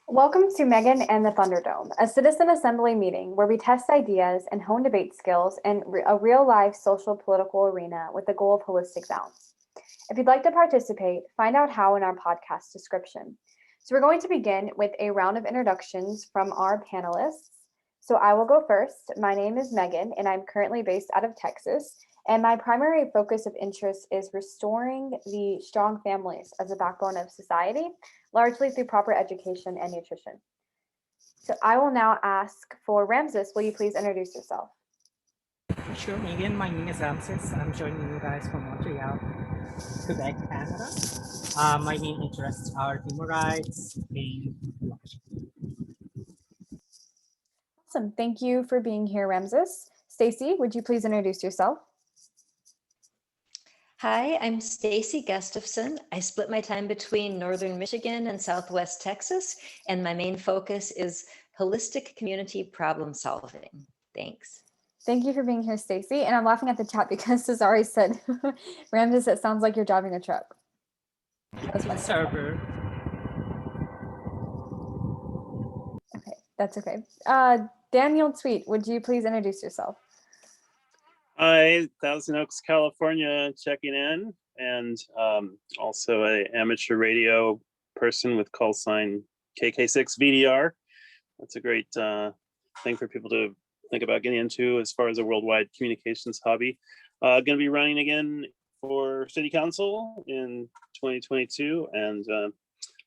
Welcome to Megan and the Thunderdome, a citizen assembly meeting where we test ideas and hone debate skills in a real-life social political arena with the goal of holistic balance. If you'd like to participate, find out how in our podcast description. So we're going to begin with a round of introductions from our panelists. So I will go first. My name is Megan, and I'm currently based out of Texas. And my primary focus of interest is restoring the strong families as a backbone of society, largely through proper education and nutrition. So I will now ask for Ramses, will you please introduce yourself? Sure, Megan. My name is Ramses. I'm joining you guys from Montreal, Quebec, Canada. My main interests are human rights and ecology. Awesome. Thank you for being here, Ramses. Stacy, would you please introduce yourself? Hi, I'm Stacy Gustafson. I split my time between Northern Michigan and Southwest Texas, and my main focus is holistic community problem solving. Thanks. Thank you for being here, Stacy. And I'm laughing at the chat because Cesare said, Ramses, it sounds like you're driving a truck. Server. Okay, that's okay. Daniel Tweet, would you please introduce yourself? Hi, Thousand Oaks, California, checking in, and also an amateur radio person with call sign KK6VDR. That's a great thing for people to think about getting into as far as a worldwide communications hobby. Going to be running again for City Council in 2022, and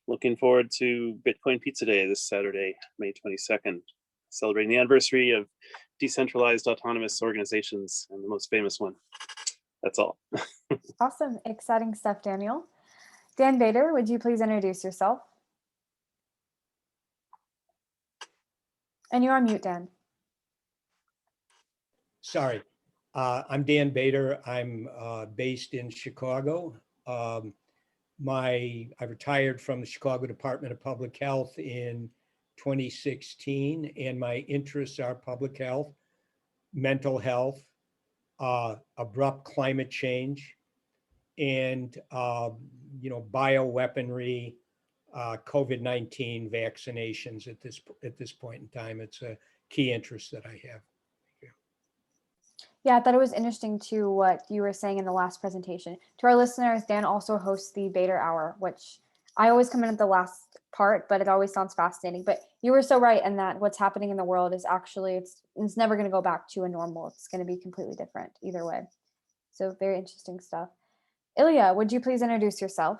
looking forward to Bitcoin Pizza Day this Saturday, May 22nd, celebrating the anniversary of decentralized autonomous organizations and the most famous one. That's all. Awesome. Exciting stuff, Daniel. Dan Bader, would you please introduce yourself? And you're on mute, Dan. Sorry. I'm Dan Bader. I'm based in Chicago. I retired from the Chicago Department of Public Health in 2016, and my interests are public health, mental health, abrupt climate change, and bioweaponry, COVID-19 vaccinations at this point in time. It's a key interest that I have. Yeah, I thought it was interesting too what you were saying in the last presentation. To our listeners, Dan also hosts the Bader Hour, which I always come in at the last part, but it always sounds fascinating. But you were so right in that what's happening in the world is actually, it's never going to go back to a normal. It's going to be completely different either way. So very interesting stuff. Ilya, would you please introduce yourself?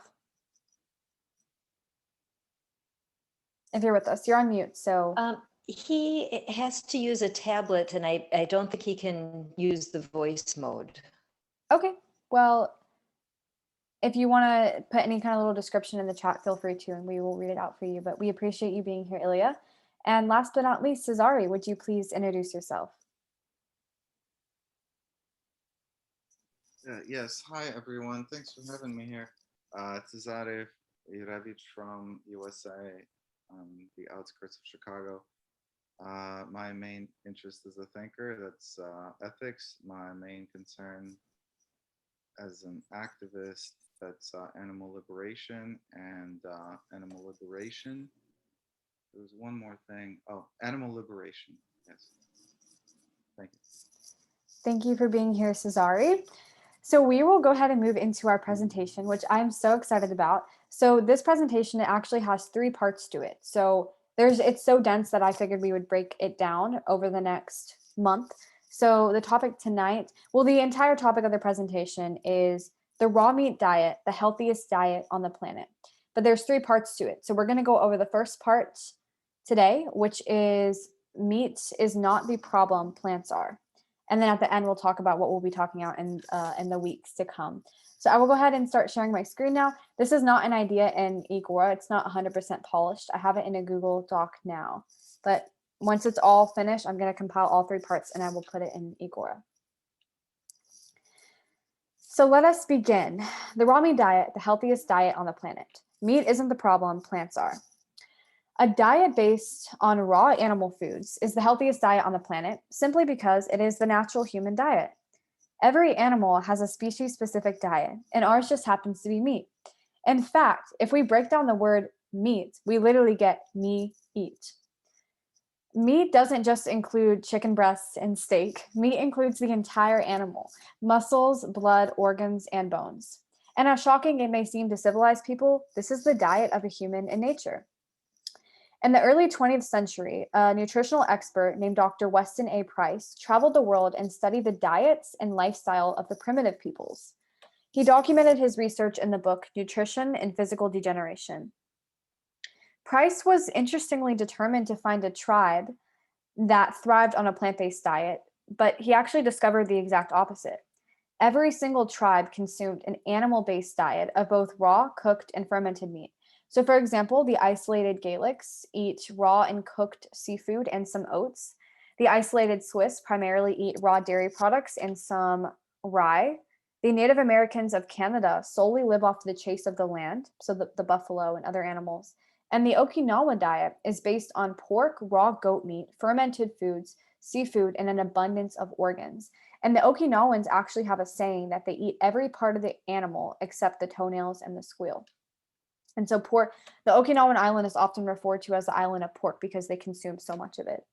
If you're with us, you're on mute, so. He has to use a tablet, and I don't think he can use the voice mode. Okay, well, if you want to put any kind of little description in the chat, feel free to, and we will read it out for you. But we appreciate you being here, Ilya. And last but not least, Cesare, would you please introduce yourself? Yes, hi everyone. Thanks for having me here. Cesare Jurevich from USA, the outskirts of Chicago. My main interest as a thinker, that's ethics. My main concern as an activist, that's animal liberation and animal liberation. There was one more thing. Oh, animal liberation. Yes. Thank you. Thank you for being here, Cesare. So we will go ahead and move into our presentation, which I'm so excited about. So this presentation, it actually has 3 parts to it. So it's so dense that I figured we would break it down over the next month. So the topic tonight, well, the entire topic of the presentation is the raw meat diet, the healthiest diet on the planet. But there's 3 parts to it. So we're going to go over the first part today, which is meat is not the problem, plants are. And then at the end, we'll talk about what we'll be talking about in the weeks to come. So I will go ahead and start sharing my screen now. This is not an idea in Agora. It's not 100% polished. I have it in a Google Doc now. But once it's all finished, I'm going to compile all 3 parts and I will put it in Agora. So let us begin. The raw meat diet, the healthiest diet on the planet. Meat isn't the problem, plants are. A diet based on raw animal foods is the healthiest diet on the planet simply because it is the natural human diet. Every animal has a species-specific diet, and ours just happens to be meat. In fact, if we break down the word meat. We literally get me eat. Meat doesn't just include chicken breasts and steak. Meat includes the entire animal, muscles, blood, organs, and bones. And as shocking it may seem to civilized people, this is the diet of a human in nature. In the early 20th century, a nutritional expert named Dr. Weston A. Price traveled the world and studied the diets and lifestyle of the primitive peoples. He documented his research in the book Nutrition and Physical Degeneration. Price was interestingly determined to find a tribe that thrived on a plant-based diet, but he actually discovered the exact opposite. Every single tribe consumed an animal-based diet of both raw, cooked, and fermented meat. So for example, the isolated Gaelics eat raw and cooked seafood and some oats. The isolated Swiss primarily eat raw dairy products and some rye. The Native Americans of Canada solely live off the chase of the land, so the buffalo and other animals. And the Okinawa diet is based on pork, raw goat meat, fermented foods, seafood, and an abundance of organs. And the Okinawans actually have a saying that they eat every part of the animal except the toenails and the squeal. And so the Okinawan island is often referred to as the island of pork because they consume so much of it.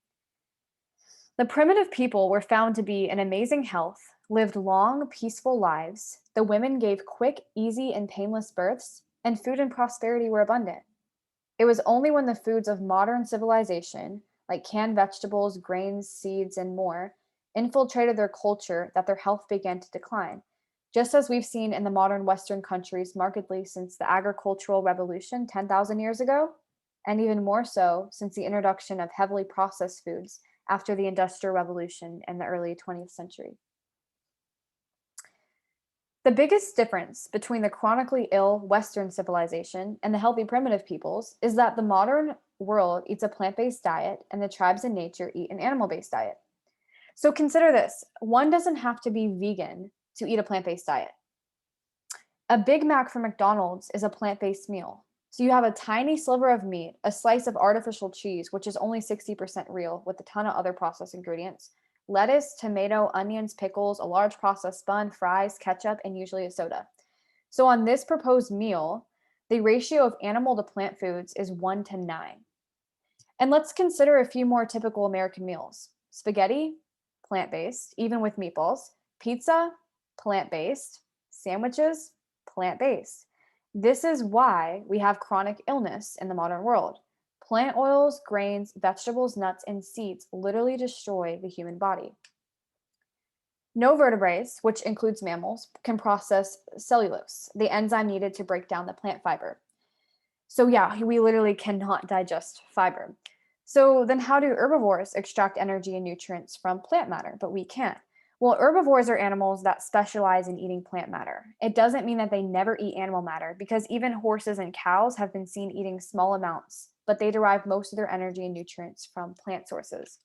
The primitive people were found to be in amazing health, lived long, peaceful lives. The women gave quick, easy, and painless births, and food and prosperity were abundant. It was only when the foods of modern civilization, like canned vegetables, grains, seeds, and more, infiltrated their culture that their health began to decline, just as we've seen in the modern Western countries markedly since the agricultural revolution 10,000 years ago, and even more so since the introduction of heavily processed foods after the Industrial Revolution in the early 20th century. The biggest difference between the chronically ill Western civilization and the healthy primitive peoples is that the modern world eats a plant-based diet and the tribes in nature eat an animal-based diet. So consider this, one doesn't have to be vegan to eat a plant-based diet. A Big Mac from McDonald's is a plant-based meal. So you have a tiny sliver of meat, a slice of artificial cheese, which is only 60% real with a ton of other processed ingredients, lettuce, tomato, onions, pickles, a large processed bun, fries, ketchup, and usually a soda. So on this proposed meal, the ratio of animal to plant foods is 1 to 9. And let's consider a few more typical American meals. Spaghetti, plant-based, even with meatballs. Pizza, plant-based. Sandwiches, plant-based. This is why we have chronic illness in the modern world. Plant oils, grains, vegetables, nuts, and seeds literally destroy the human body. No vertebrates, which includes mammals, can process cellulose, the enzyme needed to break down the plant fiber. So yeah, we literally cannot digest fiber. So then how do herbivores extract energy and nutrients from plant matter, but we can't? Well, herbivores are animals that specialize in eating plant matter. It doesn't mean that they never eat animal matter because even horses and cows have been seen eating small amounts, but they derive most of their energy and nutrients from plant sources.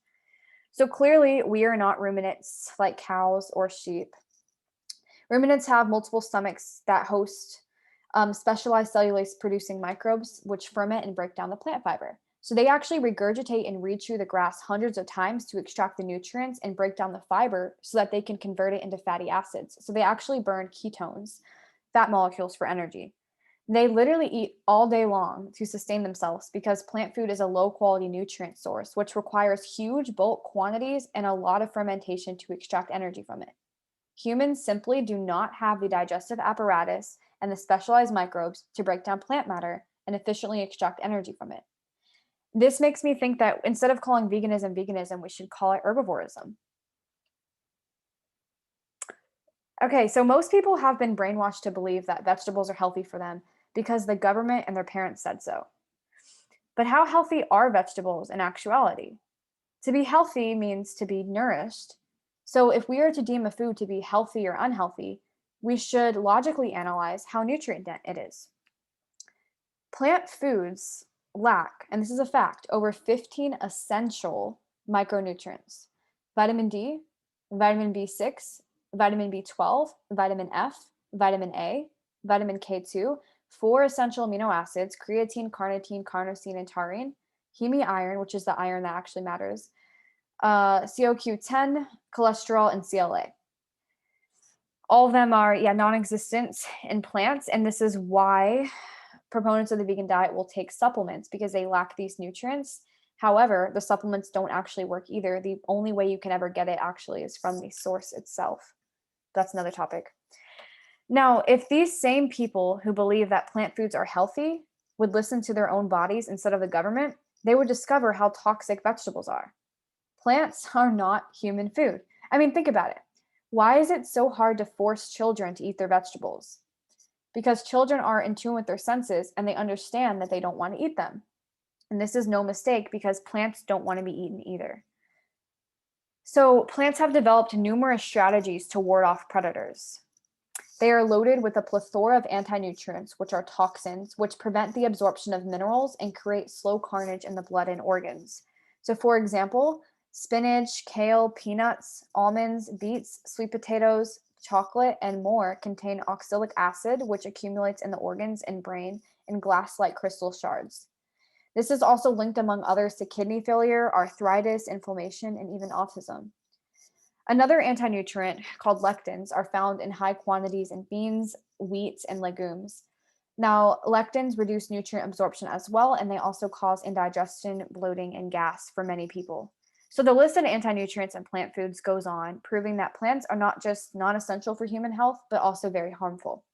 So clearly we are not ruminants like cows or sheep. Ruminants have multiple stomachs that host specialized cellulase producing microbes, which ferment and break down the plant fiber. So they actually regurgitate and rechew the grass hundreds of times to extract the nutrients and break down the fiber so that they can convert it into fatty acids. So they actually burn ketones, fat molecules, for energy. They literally eat all day long to sustain themselves because plant food is a low quality nutrient source, which requires huge bulk quantities and a lot of fermentation to extract energy from it. Humans simply do not have the digestive apparatus and the specialized microbes to break down plant matter and efficiently extract energy from it. This makes me think that instead of calling veganism, we should call it herbivorism. Okay, so most people have been brainwashed to believe that vegetables are healthy for them because the government and their parents said so. But how healthy are vegetables in actuality? To be healthy means to be nourished. So if we are to deem a food to be healthy or unhealthy, we should logically analyze how nutrient dense it is. Plant foods lack, and this is a fact, over 15 essential micronutrients: vitamin D, vitamin B6, vitamin B12, vitamin F, vitamin A, vitamin K2, 4 essential amino acids: creatine, carnitine, carnosine, and taurine, heme iron, which is the iron that actually matters, CoQ10, cholesterol, and CLA. All of them are non-existent in plants, and this is why proponents of the vegan diet will take supplements because they lack these nutrients. However, the supplements don't actually work either. The only way you can ever get it actually is from the source itself. That's another topic. Now, if these same people who believe that plant foods are healthy would listen to their own bodies instead of the government, they would discover how toxic vegetables are. Plants are not human food. I mean, think about it. Why is it so hard to force children to eat their vegetables? Because children are in tune with their senses and they understand that they don't want to eat them. And this is no mistake because plants don't want to be eaten either. So plants have developed numerous strategies to ward off predators. They are loaded with a plethora of anti-nutrients, which are toxins, which prevent the absorption of minerals and create slow carnage in the blood and organs. So for example, spinach, kale, peanuts, almonds, beets, sweet potatoes, chocolate, and more contain oxalic acid, which accumulates in the organs and brain in glass-like crystal shards. This is also linked, among others, to kidney failure, arthritis, inflammation, and even autism. Another anti-nutrient called lectins are found in high quantities in beans, wheat, and legumes. Now, lectins reduce nutrient absorption as well, and they also cause indigestion, bloating, and gas for many people. So the list of anti-nutrients in plant foods goes on, proving that plants are not just non-essential for human health, but also very harmful.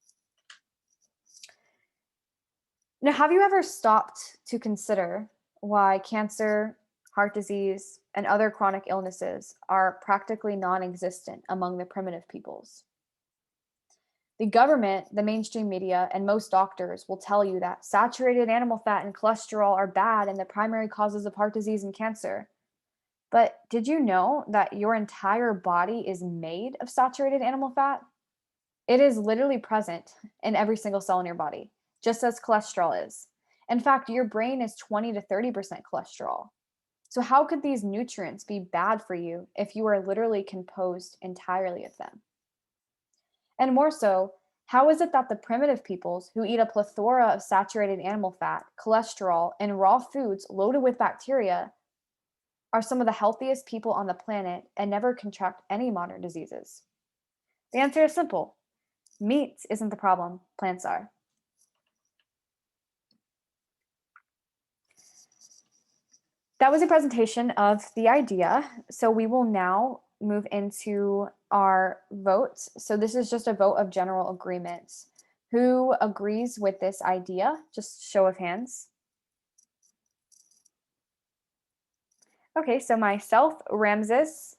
Now, have you ever stopped to consider why cancer, heart disease, and other chronic illnesses are practically non-existent among the primitive peoples? The government, the mainstream media, and most doctors will tell you that saturated animal fat and cholesterol are bad and the primary causes of heart disease and cancer. But did you know that your entire body is made of saturated animal fat? It is literally present in every single cell in your body, just as cholesterol is. In fact, your brain is 20 to 30% cholesterol. So how could these nutrients be bad for you if you are literally composed entirely of them? And more so, how is it that the primitive peoples who eat a plethora of saturated animal fat, cholesterol, and raw foods loaded with bacteria are some of the healthiest people on the planet and never contract any modern diseases? The answer is simple. Meat isn't the problem, plants are. That was a presentation of the idea. So we will now move into our votes. So this is just a vote of general agreement. Who agrees with this idea? Just show of hands. Okay, so myself, Ramses,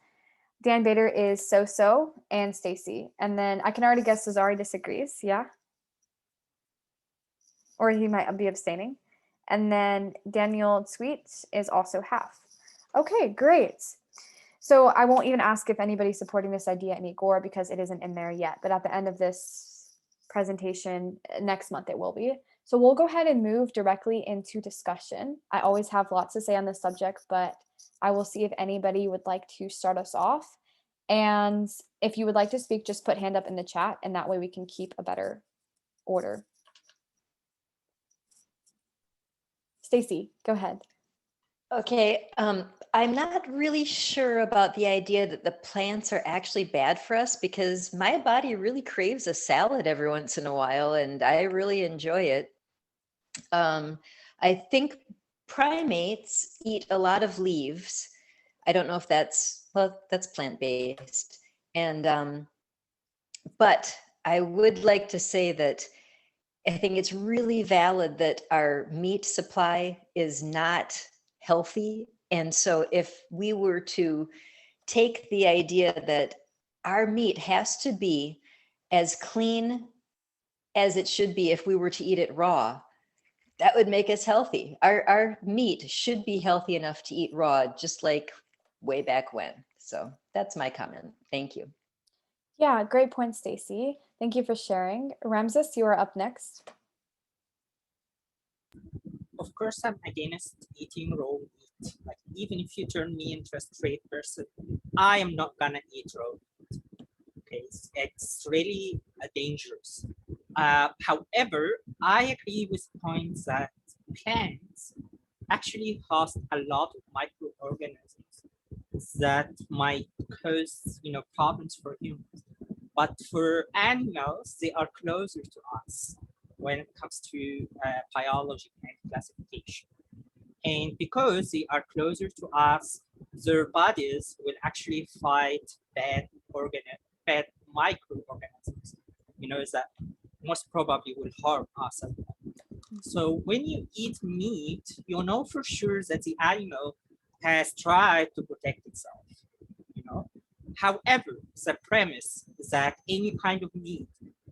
Dan Bader is so, and Stacy. And then I can already guess Cesare disagrees, yeah? Or he might be abstaining. And then Daniel Sweet is also half. Okay, great. So I won't even ask if anybody's supporting this idea in Igor because it isn't in there yet. But at the end of this presentation, next month it will be. So we'll go ahead and move directly into discussion. I always have lots to say on this subject, but I will see if anybody would like to start us off. And if you would like to speak, just put hand up in the chat, and that way we can keep a better order. Stacy, go ahead. Okay, I'm not really sure about the idea that the plants are actually bad for us because my body really craves a salad every once in a while and I really enjoy it. I think primates eat a lot of leaves. I don't know if that's plant-based. And, but I would like to say that I think it's really valid that our meat supply is not healthy. And so if we were to take the idea that our meat has to be as clean as it should be if we were to eat it raw, that would make us healthy. Our meat should be healthy enough to eat raw, just like way back when. So that's my comment. Thank you. Yeah, great point, Stacy. Thank you for sharing. Ramses, you are up next. Of course, I'm against eating raw meat. Like, even if you turn me into a straight person, I am not gonna eat raw meat. Okay, it's really dangerous. However, I agree with points that plants actually host a lot of microorganisms that might cause, problems for humans. But for animals, they are closer to us. when it comes to biology and classification. And because they are closer to us, their bodies will actually fight bad microorganisms, that most probably will harm us. So when you eat meat, you know for sure that the animal has tried to protect itself. However, the premise that any kind of meat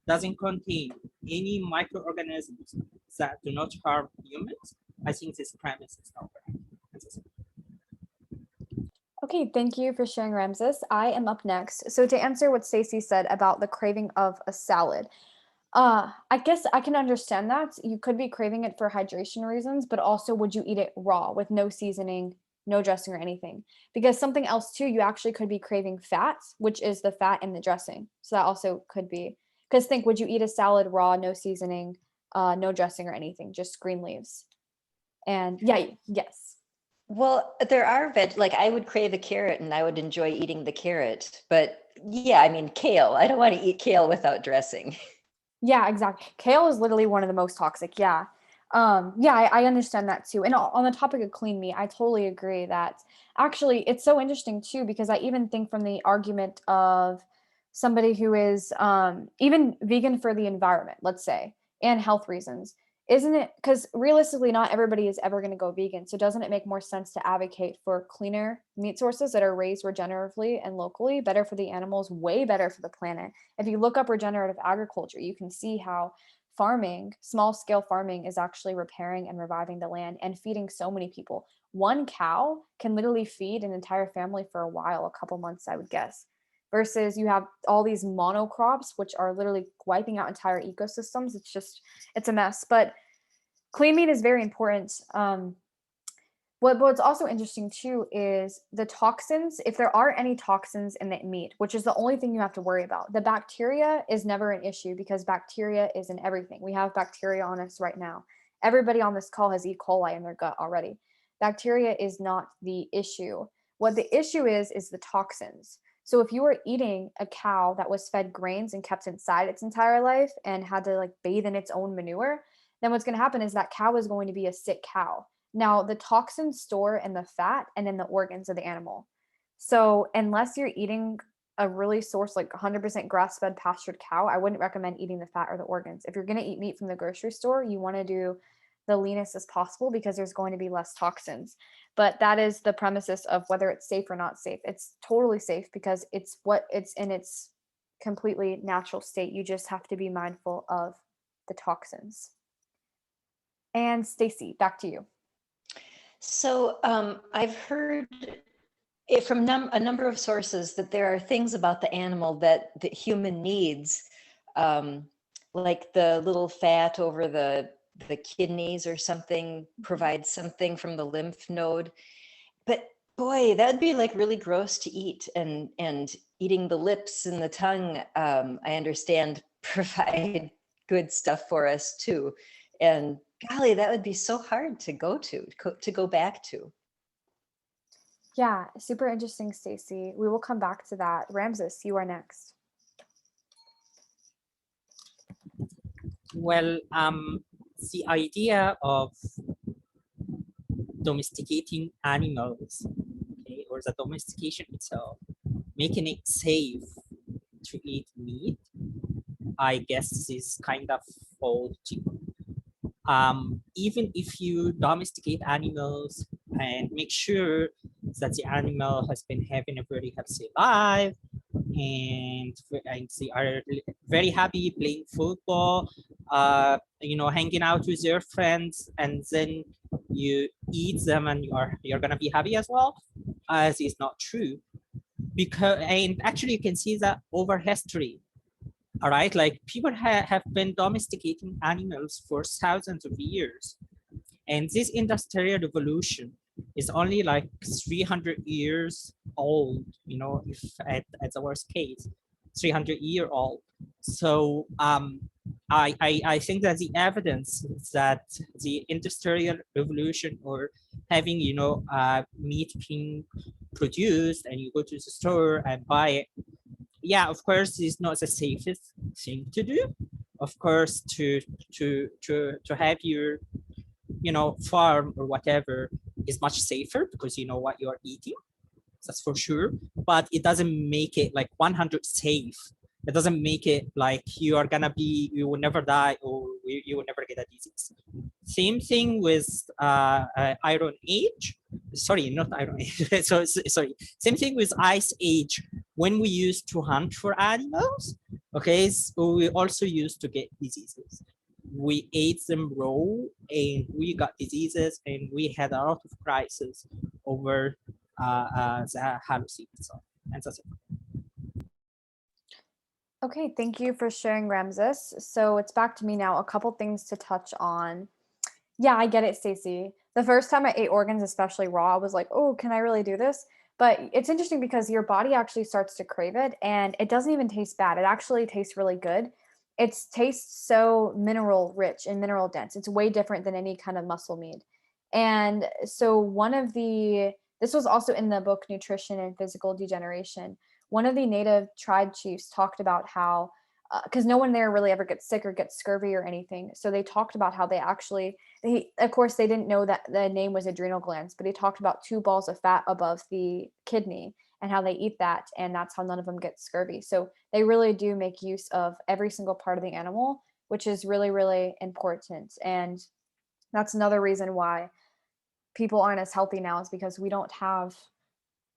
doesn't contain any microorganisms that do not harm humans, I think this premise is not correct. Okay, thank you for sharing, Ramses. I am up next. So to answer what Stacey said about the craving of a salad, I guess I can understand that. You could be craving it for hydration reasons, but also would you eat it raw with no seasoning, no dressing or anything? Because something else too, you actually could be craving fat, which is the fat in the dressing. So that also could be, because think, would you eat a salad raw, no seasoning, no dressing or anything, just green leaves? And yeah, yes. Well, there are like I would crave a carrot and I would enjoy eating the carrot, but yeah, I mean, kale, I don't want to eat kale without dressing. Yeah, exactly. Kale is literally one of the most toxic. Yeah. I understand that too. And on the topic of clean meat, I totally agree that actually it's so interesting too, because I even think from the argument of somebody who is even vegan for the environment, let's say, and health reasons, isn't it? Because realistically, not everybody is ever going to go vegan. So doesn't it make more sense to advocate for cleaner meat sources that are raised regeneratively and locally, better for the animals, way better for the planet? If you look up regenerative agriculture, you can see how farming, small scale farming, is actually repairing and reviving the land and feeding so many people. One cow can literally feed an entire family for a while, a couple months, I would guess, versus you have all these monocrops, which are literally wiping out entire ecosystems. It's a mess. But clean meat is very important. What's also interesting too is the toxins. If there are any toxins in the meat, which is the only thing you have to worry about, the bacteria is never an issue because bacteria is in everything. We have bacteria on us right now. Everybody on this call has E. coli in their gut already. Bacteria is not the issue. What the issue is the toxins. So if you were eating a cow that was fed grains and kept inside its entire life and had to like bathe in its own manure, then what's going to happen is that cow is going to be a sick cow. Now, the toxins store in the fat and in the organs of the animal. So unless you're eating a really sourced, like 100% grass-fed pastured cow, I wouldn't recommend eating the fat or the organs. If you're going to eat meat from the grocery store, you want to do the leanest as possible because there's going to be less toxins. But that is the premises of whether it's safe or not safe. It's totally safe because it's in its completely natural state. You just have to be mindful of the toxins. And Stacey, back to you. So I've heard it from a number of sources that there are things about the animal that human needs, like the little fat over the kidneys or something provides something from the lymph node. But boy, that would be like really gross to eat. And eating the lips and the tongue, I understand, provide good stuff for us too. And golly, that would be so hard to go back to. Yeah, super interesting, Stacey. We will come back to that. Ramses, you are next. Well, the idea of domesticating animals, okay, or the domestication itself, making it safe to eat meat, I guess is kind of faulty. Even if you domesticate animals and make sure that the animal has been having a very healthy life and they are very happy playing football, hanging out with your friends, and then you eat them and you're gonna be happy as well, as is not true. And actually you can see that over history. All right, like people have been domesticating animals for thousands of years. And this industrial revolution is only like 300 years old, if at the worst case, 300-year-old. So I think that the evidence that the industrial revolution or having, meat being produced and you go to the store and buy it, yeah, of course, it's not the safest thing to do. of course, to have your, farm or whatever is much safer because you know what you are eating. That's for sure. But it doesn't make it like 100 safe. It doesn't make it like you will never die or you will never get a disease. Same thing with Iron Age. Sorry, not Iron Age. Sorry. Same thing with Ice Age. When we used to hunt for animals, okay, so we also used to get diseases. We ate them raw and we got diseases and we had a lot of crises over the hallucinogens. And that's it. Okay, thank you for sharing, Ramses. So it's back to me now. A couple things to touch on. Yeah, I get it, Stacey. The first time I ate organs, especially raw, I was like, oh, can I really do this? But it's interesting because your body actually starts to crave it and it doesn't even taste bad. It actually tastes really good. It tastes so mineral rich and mineral dense. It's way different than any kind of muscle meat. And so this was also in the book Nutrition and Physical Degeneration. One of the native tribe chiefs talked about how, because no one there really ever gets sick or gets scurvy or anything. So they talked about how of course, they didn't know that the name was adrenal glands, but he talked about 2 balls of fat above the kidney and how they eat that. And that's how none of them get scurvy. So they really do make use of every single part of the animal, which is really, really important. And that's another reason why people aren't as healthy now, is because we don't have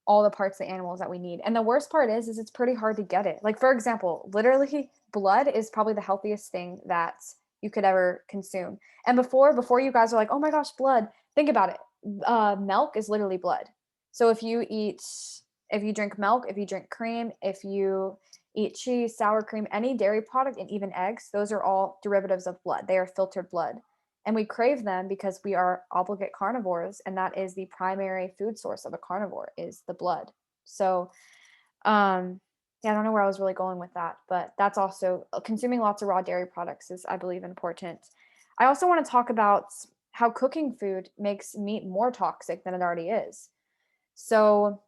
all the parts of the animals that we need. And the worst part is it's pretty hard to get it. Like, for example, literally blood is probably the healthiest thing that you could ever consume. And before you guys are like, oh my gosh, blood, think about it. Milk is literally blood. So if you drink milk, if you drink cream, if you eat cheese, sour cream, any dairy product, and even eggs, those are all derivatives of blood. They are filtered blood. And we crave them because we are obligate carnivores, and that is the primary food source of a carnivore, is the blood. So, yeah, I don't know where I was really going with that, but that's also consuming lots of raw dairy products is, I believe, important. I also want to talk about how cooking food makes meat more toxic than it already is. So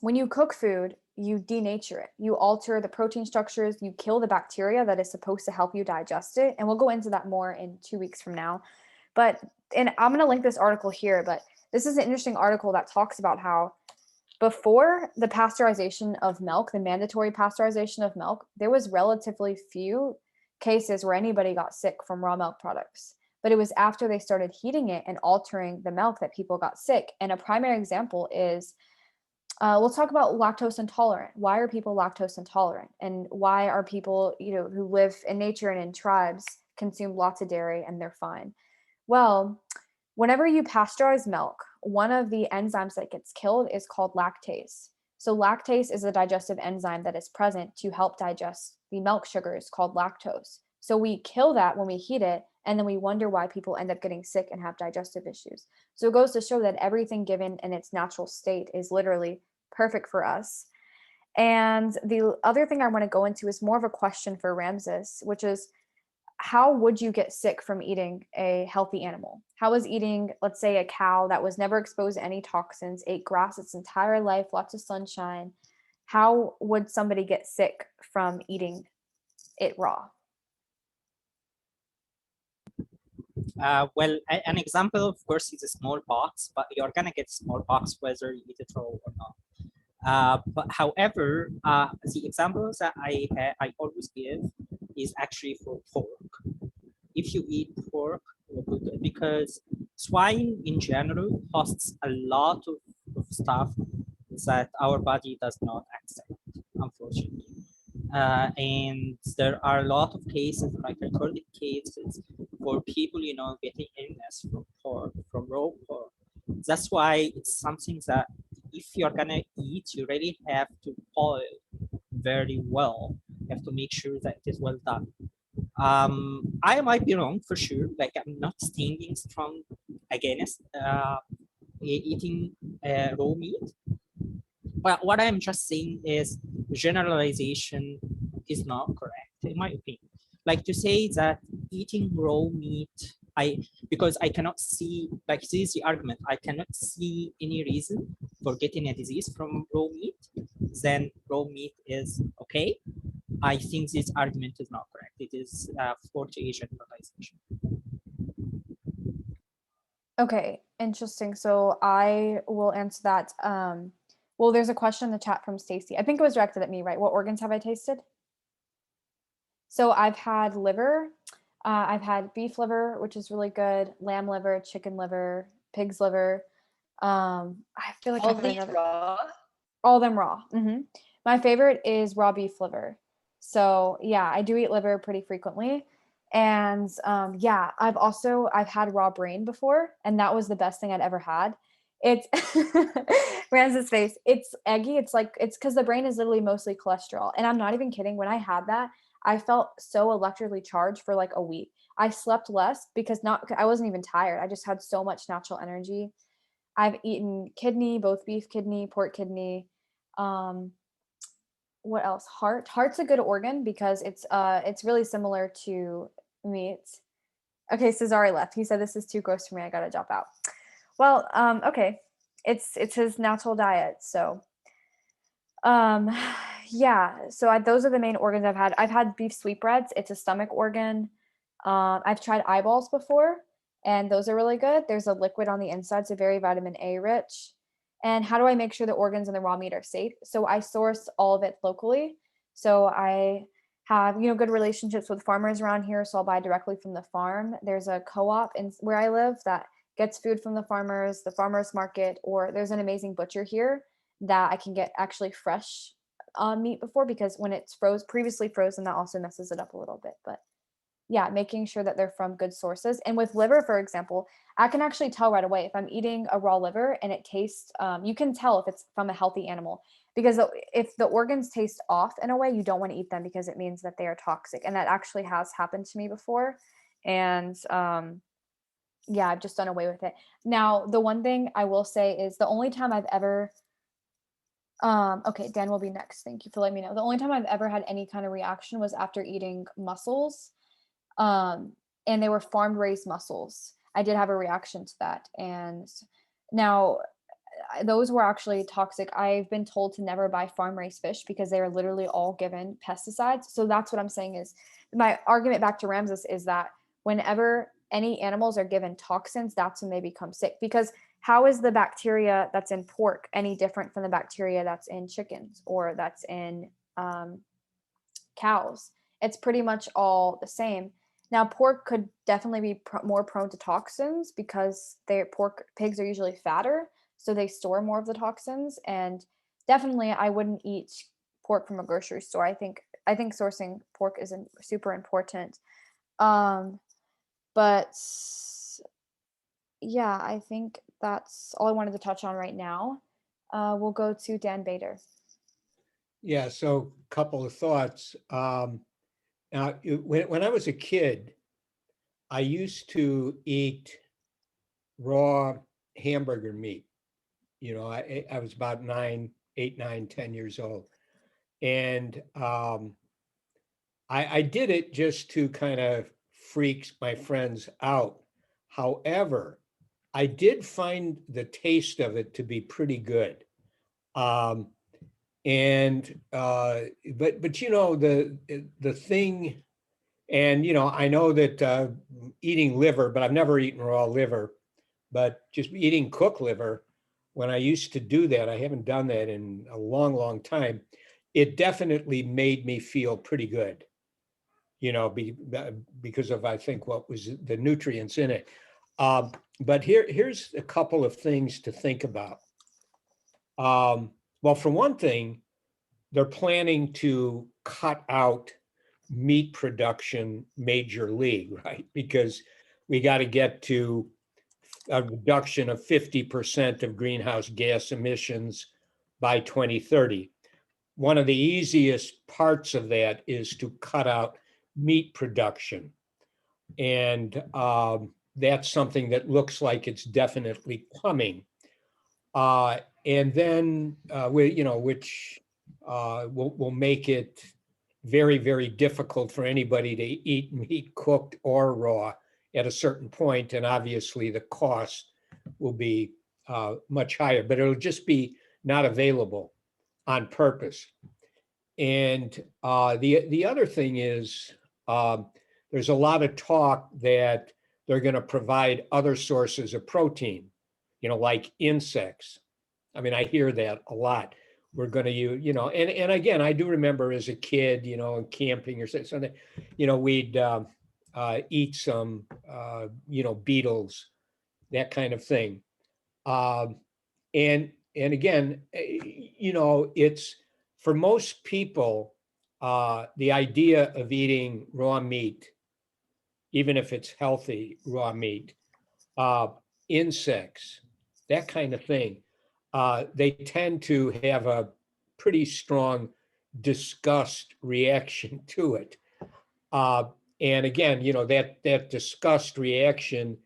when you cook food, you denature it. You alter the protein structures, you kill the bacteria that is supposed to help you digest it. And we'll go into that more in 2 weeks from now. And I'm going to link this article here, but this is an interesting article that talks about how before the pasteurization of milk, the mandatory pasteurization of milk, there was relatively few cases where anybody got sick from raw milk products. But it was after they started heating it and altering the milk that people got sick. And a primary example is, we'll talk about lactose intolerant. Why are people lactose intolerant? And why are people, who live in nature and in tribes consume lots of dairy and they're fine? Well, whenever you pasteurize milk, one of the enzymes that gets killed is called lactase. So lactase is a digestive enzyme that is present to help digest the milk sugars called lactose. So we kill that when we heat it, and then we wonder why people end up getting sick and have digestive issues. So it goes to show that everything given in its natural state is literally perfect for us. And the other thing I want to go into is more of a question for Ramses, which is, how would you get sick from eating a healthy animal? How is eating, let's say, a cow that was never exposed to any toxins, ate grass its entire life, lots of sunshine, how would somebody get sick from eating it raw? Well, an example, of course, is a smallpox, but you're gonna get smallpox whether you eat it raw or not. But however, the examples that I always give is actually for pork. If you eat pork, because swine in general hosts a lot of stuff that our body does not accept, unfortunately. And there are a lot of cases, like recorded cases, for people, getting illness from pork, from raw pork. That's why it's something that if you're gonna eat, you really have to boil very well. You have to make sure that it is well done. I might be wrong for sure. Like, I'm not standing strong against eating raw meat. But what I'm just saying is generalization is not correct, in my opinion. Like, to say that eating raw meat, because I cannot see, like, this is the argument, I cannot see any reason for getting a disease from raw meat, then raw meat is okay. I think this argument is not correct. it is for Asian fertilization. Okay, interesting. So I will answer that. Well, there's a question in the chat from Stacy. I think it was directed at me, right? What organs have I tasted? So I've had liver, I've had beef liver, which is really good, lamb liver, chicken liver, pig's liver. I feel like All I've had these another. raw. All of them raw. My favorite is raw beef liver. So yeah, I do eat liver pretty frequently. And yeah, I've had raw brain before, and that was the best thing I'd ever had. It's Rams's face. It's eggy. It's because the brain is literally mostly cholesterol. And I'm not even kidding. When I had that, I felt so electrically charged for like a week. I slept less because I wasn't even tired. I just had so much natural energy. I've eaten kidney, both beef kidney, pork kidney. What else? Heart's a good organ because it's really similar to meat. Okay, Cesare left. He said this is too gross for me. I gotta drop out. Well, okay. It's his natural diet. So yeah, so those are the main organs I've had. I've had beef sweetbreads. It's a stomach organ. I've tried eyeballs before, and those are really good. There's a liquid on the inside, so very vitamin A rich. And how do I make sure the organs in the raw meat are safe? So I source all of it locally. So I have, good relationships with farmers around here. So I'll buy directly from the farm. There's a co-op where I live that gets food from the farmers market, or there's an amazing butcher here that I can get actually fresh meat before, because when it's previously frozen, that also messes it up a little bit. But yeah, making sure that they're from good sources. And with liver, for example, I can actually tell right away if I'm eating a raw liver and it tastes, you can tell if it's from a healthy animal, because if the organs taste off in a way, you don't want to eat them because it means that they are toxic. And that actually has happened to me before. And yeah, I've just done away with it. Now, the one thing I will say is the only time I've ever okay, Dan will be next. Thank you for letting me know. The only time I've ever had any kind of reaction was after eating mussels. And they were farm raised mussels. I did have a reaction to that. And now those were actually toxic. I've been told to never buy farm raised fish because they are literally all given pesticides. So that's what I'm saying is my argument back to Ramses is that whenever any animals are given toxins, that's when they become sick. Because how is the bacteria that's in pork any different from the bacteria that's in chickens or that's in cows? It's pretty much all the same. Now, pork could definitely be more prone to toxins because pigs are usually fatter, so they store more of the toxins. And definitely, I wouldn't eat pork from a grocery store. I think sourcing pork is super important. But yeah, I think that's all I wanted to touch on right now. We'll go to Dan Bader. Yeah, so a couple of thoughts. Now, when I was a kid, I used to eat raw hamburger meat. I was about 8, 9, 10 years old. And I did it just to kind of freak my friends out. However, I did find the taste of it to be pretty good. But the thing, and I know that eating liver, but I've never eaten raw liver, but just eating cooked liver, when I used to do that, I haven't done that in a long, long time. It definitely made me feel pretty good, because of, I think, what was the nutrients in it. But here's a couple of things to think about. Well, for one thing, they're planning to cut out meat production major league, right? Because we got to get to a reduction of 50% of greenhouse gas emissions by 2030. One of the easiest parts of that is to cut out meat production. And that's something that looks like it's definitely coming. And then, which will make it very, very difficult for anybody to eat meat cooked or raw at a certain point. And obviously the cost will be much higher, but it'll just be not available on purpose. And the other thing is, there's a lot of talk that they're going to provide other sources of protein, like insects. I mean, I hear that a lot. We're going to use, and again, I do remember as a kid, camping or something, we'd eat some, beetles, that kind of thing. And again, it's for most people, the idea of eating raw meat, even if it's healthy raw meat, insects, that kind of thing, they tend to have a pretty strong disgust reaction to it. And again, that disgust reaction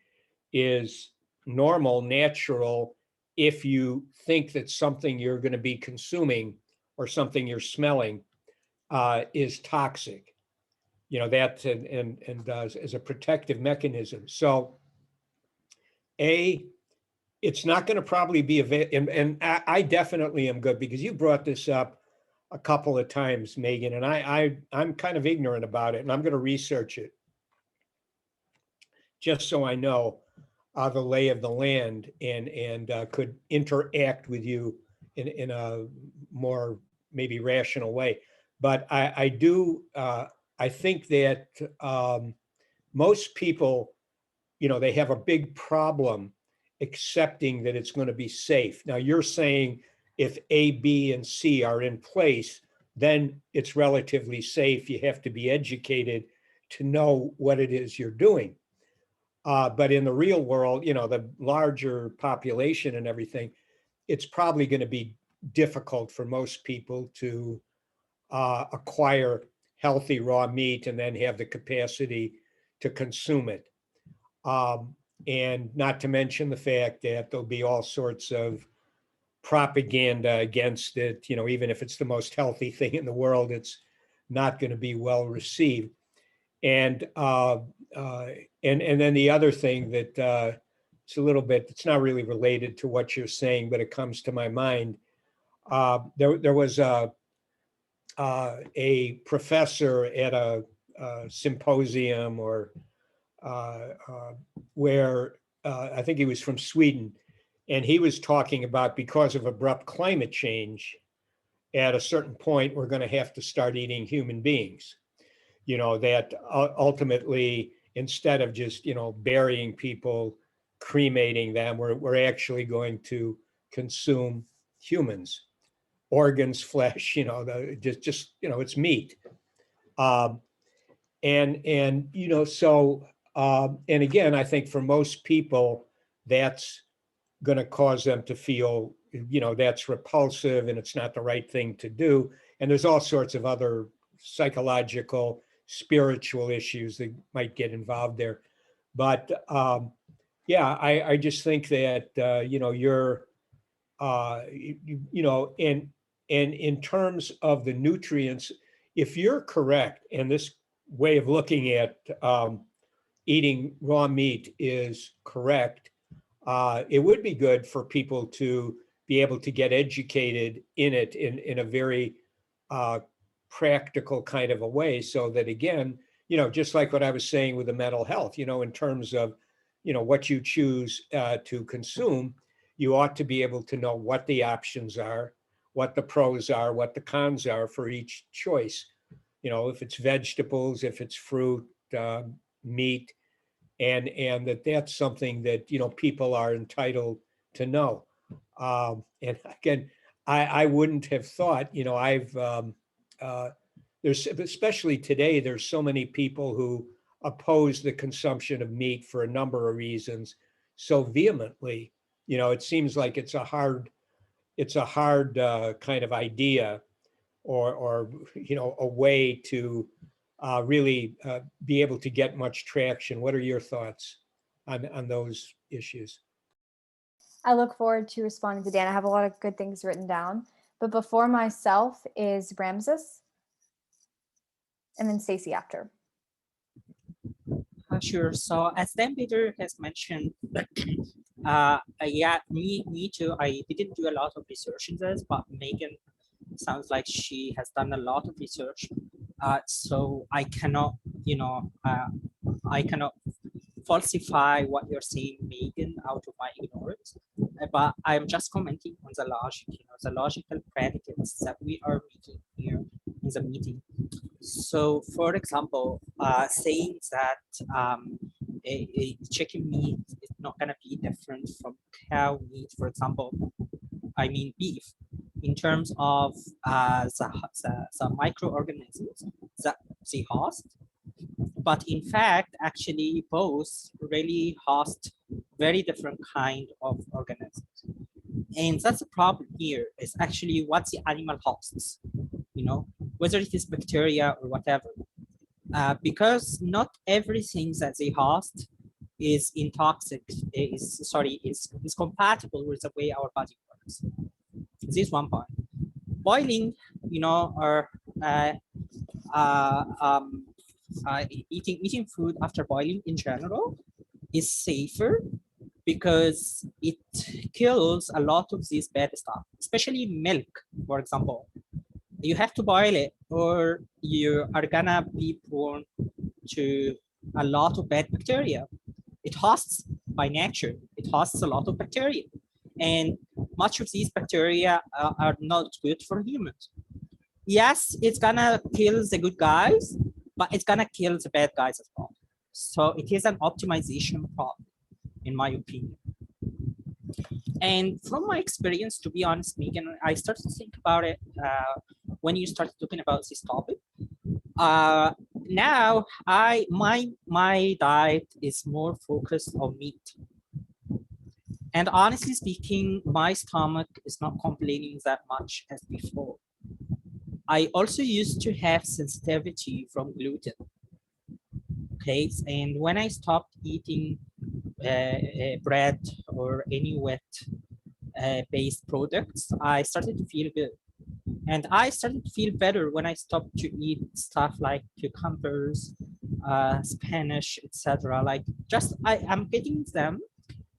is normal, natural, if you think that something you're going to be consuming or something you're smelling is toxic. That and does as a protective mechanism. So, it's not going to probably be available, and I definitely am good, because you brought this up a couple of times, Megan, and I'm kind of ignorant about it, and I'm going to research it just so I know the lay of the land and could interact with you in a more maybe rational way. But I think that most people, they have a big problem accepting that it's going to be safe. Now, you're saying if A, B, and C are in place, then it's relatively safe. You have to be educated to know what it is you're doing. But in the real world, the larger population and everything, it's probably going to be difficult for most people to acquire healthy raw meat and then have the capacity to consume it. And not to mention the fact that there'll be all sorts of propaganda against it. Even if it's the most healthy thing in the world, it's not going to be well received. And then the other thing that it's a little bit, it's not really related to what you're saying, but it comes to my mind. There was a professor at a symposium or where I think he was from Sweden, and he was talking about, because of abrupt climate change, at a certain point, we're going to have to start eating human beings. That ultimately, instead of just, burying people, cremating them, we're actually going to consume humans, organs, flesh, it's meat. And again, I think for most people, that's going to cause them to feel, that's repulsive and it's not the right thing to do. And there's all sorts of other psychological, spiritual issues that might get involved there. But I just think that, you're, and in terms of the nutrients, if you're correct, and this way of looking at eating raw meat is correct, it would be good for people to be able to get educated in it in a very practical kind of a way, so that, again, just like what I was saying with the mental health, in terms of, what you choose to consume, you ought to be able to know what the options are, what the pros are, what the cons are for each choice. If it's vegetables, if it's fruit, meat, and that's something that, people are entitled to know. And again, I wouldn't have thought, there's, especially today, there's so many people who oppose the consumption of meat for a number of reasons so vehemently. It seems like it's a hard kind of idea, or a way to really be able to get much traction. What are your thoughts on those issues? I look forward to responding to Dan. I have a lot of good things written down, but before myself is Ramses, and then Stacey after. Sure. So as Dan Peter has mentioned, yeah, me too. I didn't do a lot of research in this, but Megan sounds like she has done a lot of research. So I cannot, I cannot falsify what you're saying, Megan, out of my ignorance. But I'm just commenting on the logic, the logical predicates that we are making here in the meeting. So, for example, saying that a chicken meat is not going to be different from cow meat, for example, I mean beef, in terms of the microorganisms that they host. But in fact, actually, both really host very different kind of organisms. And that's the problem here, is actually what the animal hosts, whether it is bacteria or whatever. Because not everything that they host is is compatible with the way our body works. This is one point. Boiling, or eating food after boiling in general is safer because it kills a lot of this bad stuff, especially milk, for example. You have to boil it or you are gonna be prone to a lot of bad bacteria. It hosts, by nature, it hosts a lot of bacteria. And much of these bacteria are not good for humans. Yes, it's gonna kill the good guys, but it's gonna kill the bad guys as well. So it is an optimization problem, in my opinion. And from my experience, to be honest, Megan, I started to think about it when you started talking about this topic. Now, my diet is more focused on meat. And honestly speaking, my stomach is not complaining that much as before. I also used to have sensitivity from gluten. Okay, and when I stopped eating bread or any wheat based products, I started to feel good. And I started to feel better when I stopped to eat stuff like cucumbers, Spanish, etc. Like I'm getting them,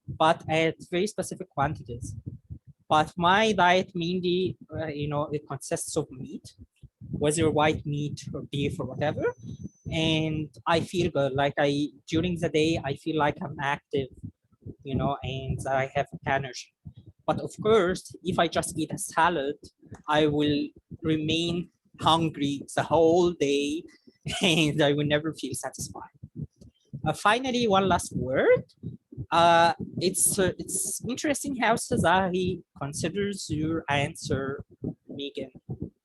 but at very specific quantities. But my diet mainly, it consists of meat, whether white meat or beef or whatever. And I feel good. Like during the day, I feel like I'm active, and I have energy. But of course, if I just eat a salad, I will remain hungry the whole day and I will never feel satisfied. Finally, one last word. It's interesting how Sazahi considers your answer, Megan,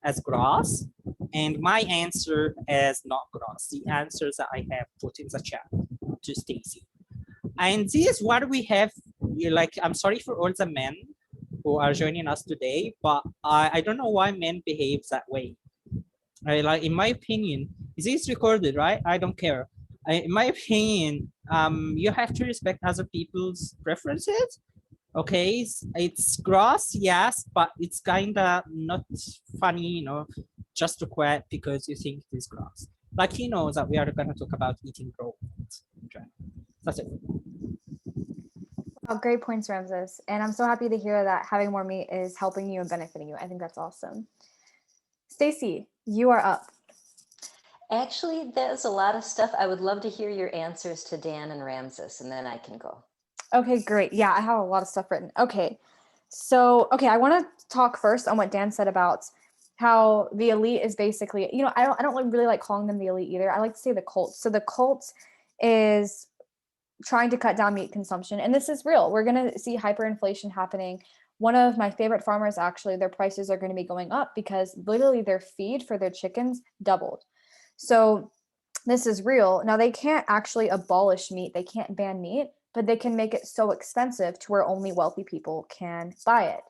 as gross, and my answer as not gross. The answers that I have put in the chat to Stacy. And this is what we have. I'm sorry for all the men who are joining us today, but I don't know why men behave that way. In my opinion, this is recorded, right? I don't care. In my opinion, you have to respect other people's preferences. Okay, it's gross, yes, but it's kind of not funny, just to quit because you think it is gross. Like he knows that we are going to talk about eating raw meat. That's it. Oh, great points, Ramses. And I'm so happy to hear that having more meat is helping you and benefiting you. I think that's awesome. Stacy, you are up. Actually, there's a lot of stuff. I would love to hear your answers to Dan and Ramses, and then I can go. Okay, great. Yeah, I have a lot of stuff written. Okay. So, I want to talk first on what Dan said about how the elite is basically, I don't really like calling them the elite either. I like to say the cult. So the cult is trying to cut down meat consumption. And this is real. We're going to see hyperinflation happening. One of my favorite farmers, actually, their prices are going to be going up because literally their feed for their chickens doubled. So this is real. Now, they can't actually abolish meat. They can't ban meat, but they can make it so expensive to where only wealthy people can buy it.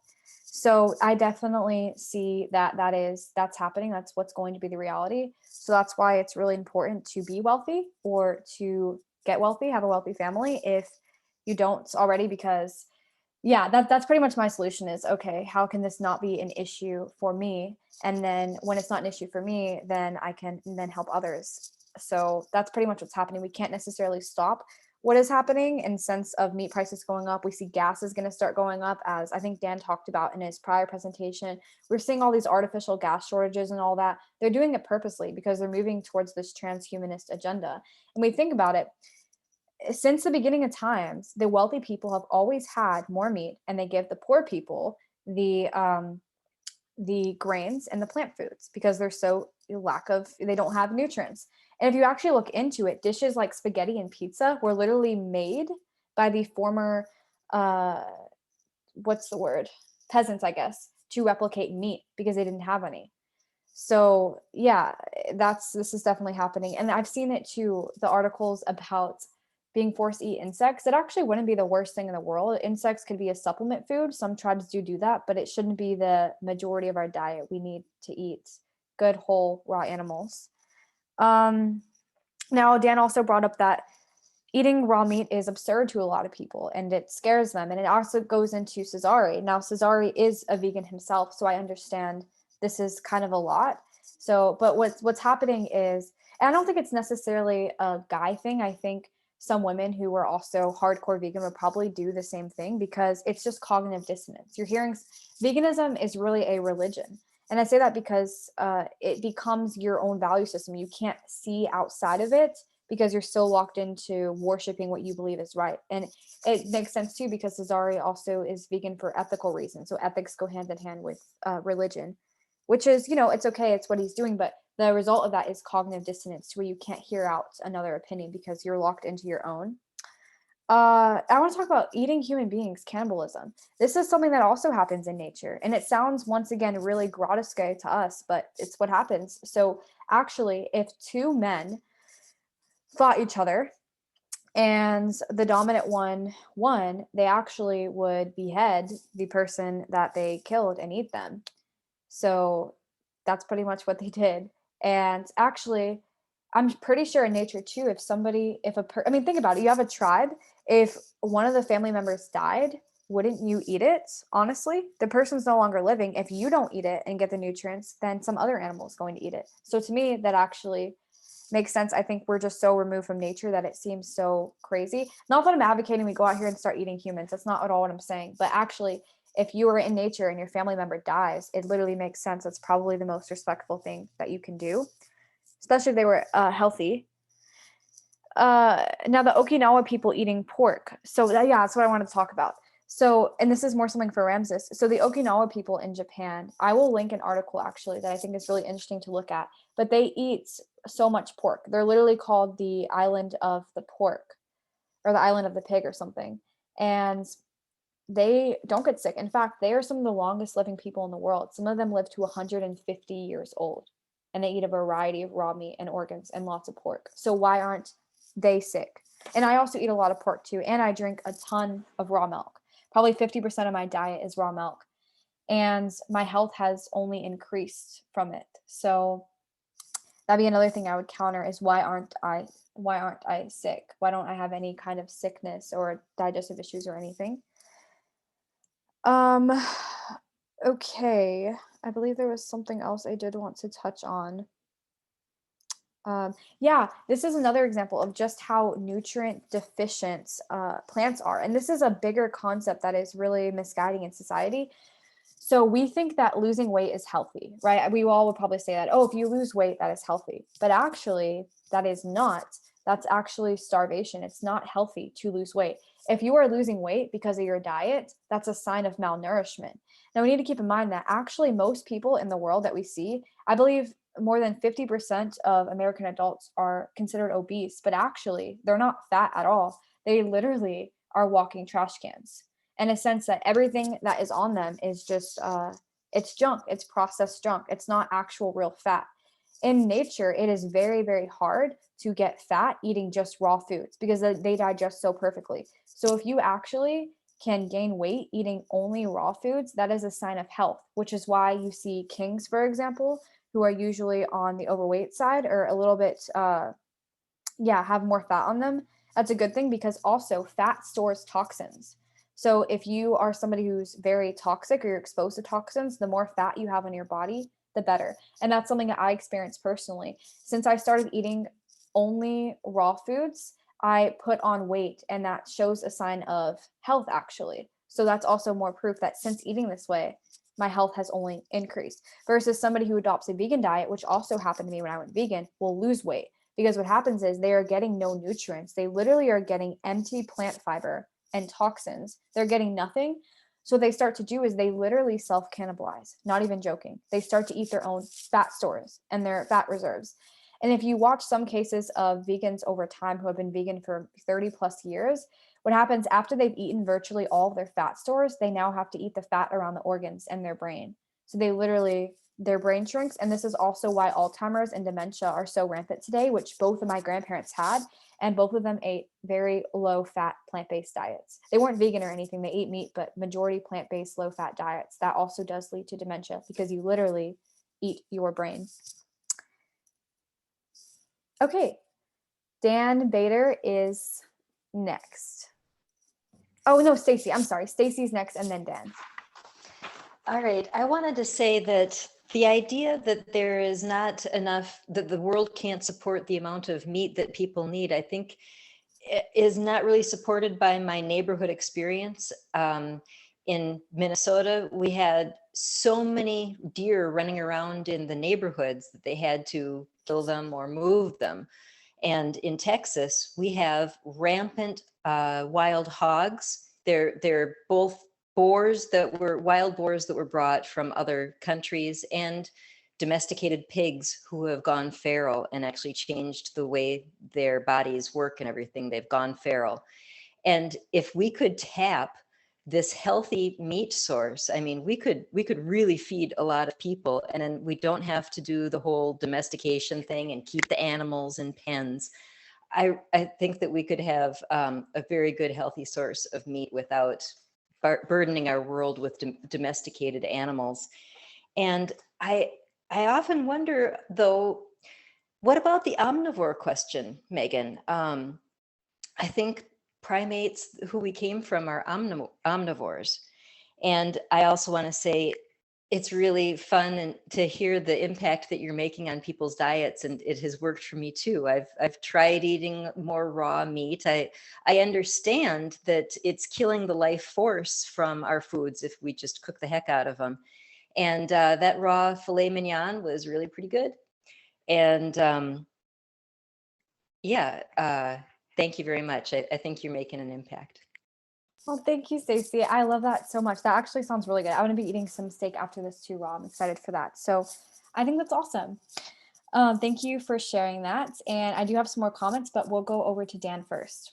So I definitely see that's happening. That's what's going to be the reality. So that's why it's really important to be wealthy or to get wealthy, have a wealthy family if you don't already, because that's pretty much my solution is, okay, how can this not be an issue for me? And then when it's not an issue for me, then I can then help others. So that's pretty much what's happening. We can't necessarily stop what is happening in sense of meat prices going up. We see gas is going to start going up, as I think Dan talked about in his prior presentation. We're seeing all these artificial gas shortages and all that. They're doing it purposely because they're moving towards this transhumanist agenda. And we think about it, since the beginning of times, the wealthy people have always had more meat, and they give the poor people the grains and the plant foods because they're so they don't have nutrients. And if you actually look into it, dishes like spaghetti and pizza were literally made by the former what's the word, peasants, I guess, to replicate meat because they didn't have any. So yeah, this is definitely happening. And I've seen it too, the articles about being forced to eat insects. It actually wouldn't be the worst thing in the world. Insects could be a supplement food. Some tribes do that, but it shouldn't be the majority of our diet. We need to eat good, whole, raw animals. Now, Dan also brought up that eating raw meat is absurd to a lot of people and it scares them. And it also goes into Cesare. Now, Cesare is a vegan himself, so I understand this is kind of a lot. So, but what's happening is, and I don't think it's necessarily a guy thing. I think some women who are also hardcore vegan would probably do the same thing because it's just cognitive dissonance. You're hearing veganism is really a religion. And I say that because it becomes your own value system. You can't see outside of it because you're so locked into worshiping what you believe is right. And it makes sense too because Cesare also is vegan for ethical reasons. So ethics go hand in hand with religion, which is, it's okay. It's what he's doing. But the result of that is cognitive dissonance where you can't hear out another opinion because you're locked into your own. I want to talk about eating human beings, cannibalism. This is something that also happens in nature. And it sounds, once again, really grotesque to us, but it's what happens. So actually, if two men fought each other and the dominant one won, they actually would behead the person that they killed and eat them. So that's pretty much what they did. And actually, I'm pretty sure in nature too, think about it, you have a tribe. If one of the family members died, wouldn't you eat it? Honestly, the person's no longer living. If you don't eat it and get the nutrients, then some other animal is going to eat it. So to me, that actually makes sense. I think we're just so removed from nature that it seems so crazy. Not that I'm advocating we go out here and start eating humans. That's not at all what I'm saying. But actually, if you are in nature and your family member dies, it literally makes sense. It's probably the most respectful thing that you can do, especially if they were healthy. Now, the Okinawa people eating pork. So that's what I want to talk about. So, and this is more something for Ramses. So the Okinawa people in Japan, I will link an article actually that I think is really interesting to look at, but they eat so much pork. They're literally called the island of the pork or the island of the pig or something. And they don't get sick. In fact, they are some of the longest living people in the world. Some of them live to 150 years old, and they eat a variety of raw meat and organs and lots of pork. So why aren't they sick? And I also eat a lot of pork too, and I drink a ton of raw milk. Probably 50% of my diet is raw milk, and my health has only increased from it. So that'd be another thing I would counter is why aren't I sick? Why don't I have any kind of sickness or digestive issues or anything? Okay, I believe there was something else I did want to touch on. Yeah, this is another example of just how nutrient deficient plants are. And this is a bigger concept that is really misguiding in society. So we think that losing weight is healthy, right? We all would probably say that, oh, if you lose weight, that is healthy. But actually, that is not. That's actually starvation. It's not healthy to lose weight. If you are losing weight because of your diet, that's a sign of malnourishment. Now, we need to keep in mind that actually most people in the world that we see, I believe more than 50% of American adults are considered obese, but actually they're not fat at all. They literally are walking trash cans, in a sense that everything that is on them is just, it's junk. It's processed junk. It's not actual real fat. In nature, it is very, very hard to get fat eating just raw foods because they digest so perfectly. So if you actually can gain weight eating only raw foods, that is a sign of health, which is why you see kings, for example, who are usually on the overweight side or a little bit, have more fat on them. That's a good thing because also fat stores toxins. So if you are somebody who's very toxic or you're exposed to toxins, the more fat you have on your body, the better. And that's something that I experienced personally. Since I started eating only raw foods, I put on weight, and that shows a sign of health actually. So that's also more proof that since eating this way, my health has only increased, versus somebody who adopts a vegan diet, which also happened to me when I went vegan, will lose weight, because what happens is they are getting no nutrients. They literally are getting empty plant fiber and toxins. They're getting nothing. So what they start to do is they literally self-cannibalize, not even joking. They start to eat their own fat stores and their fat reserves. And if you watch some cases of vegans over time who have been vegan for 30 plus years, what happens after they've eaten virtually all of their fat stores, they now have to eat the fat around the organs and their brain. So they literally, their brain shrinks. And this is also why Alzheimer's and dementia are so rampant today, which both of my grandparents had. And both of them ate very low fat plant-based diets. They weren't vegan or anything. They ate meat, but majority plant-based low fat diets. That also does lead to dementia because you literally eat your brain. Okay, Dan Bader is next. Oh no, Stacy, I'm sorry. Stacy's next and then Dan. All right, I wanted to say that the idea that there is not enough, that the world can't support the amount of meat that people need, I think is not really supported by my neighborhood experience. In Minnesota, we had so many deer running around in the neighborhoods that they had to kill them or move them. And in Texas, we have rampant wild hogs. They're both wild boars that were brought from other countries, and domesticated pigs who have gone feral and actually changed the way their bodies work and everything. They've gone feral. And if we could tap this healthy meat source, I mean, we could really feed a lot of people, and then we don't have to do the whole domestication thing and keep the animals in pens. I think that we could have a very good healthy source of meat without burdening our world with domesticated animals. And I often wonder, though, what about the omnivore question, Megan? I think primates who we came from are omnivores. And I also want to say it's really fun to hear the impact that you're making on people's diets, and it has worked for me too. I've tried eating more raw meat. I understand that it's killing the life force from our foods if we just cook the heck out of them. And that raw filet mignon was really pretty good. And thank you very much. I think you're making an impact. Well, thank you, Stacey. I love that so much. That actually sounds really good. I'm going to be eating some steak after this too, raw. I'm excited for that. So I think that's awesome. Thank you for sharing that. And I do have some more comments, but we'll go over to Dan first.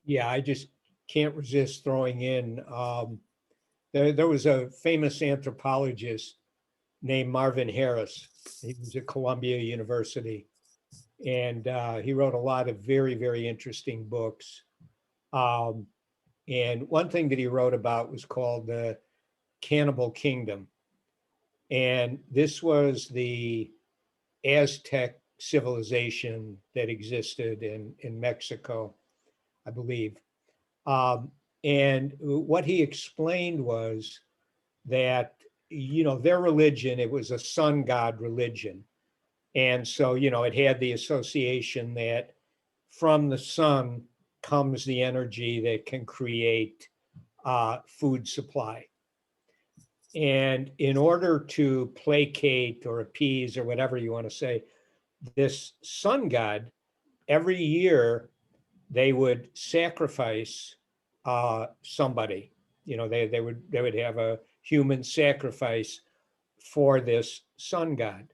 Yeah, I just can't resist throwing in. There was a famous anthropologist named Marvin Harris. He was at Columbia University. And he wrote a lot of very, very interesting books. And one thing that he wrote about was called the Cannibal Kingdom. And this was the Aztec civilization that existed in Mexico, I believe. And what he explained was that, their religion, it was a sun god religion. And so, it had the association that from the sun comes the energy that can create food supply. And in order to placate or appease or whatever you want to say, this sun god, every year they would sacrifice somebody. They would have a human sacrifice for this sun god.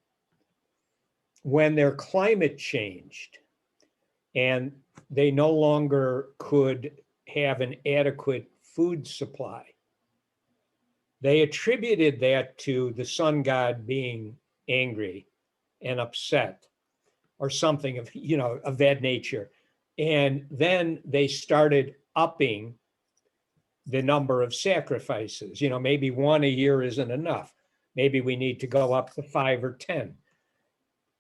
When their climate changed and they no longer could have an adequate food supply, they attributed that to the sun god being angry and upset or something of that nature. And then they started upping the number of sacrifices. Maybe one a year isn't enough. Maybe we need to go up to 5 or 10.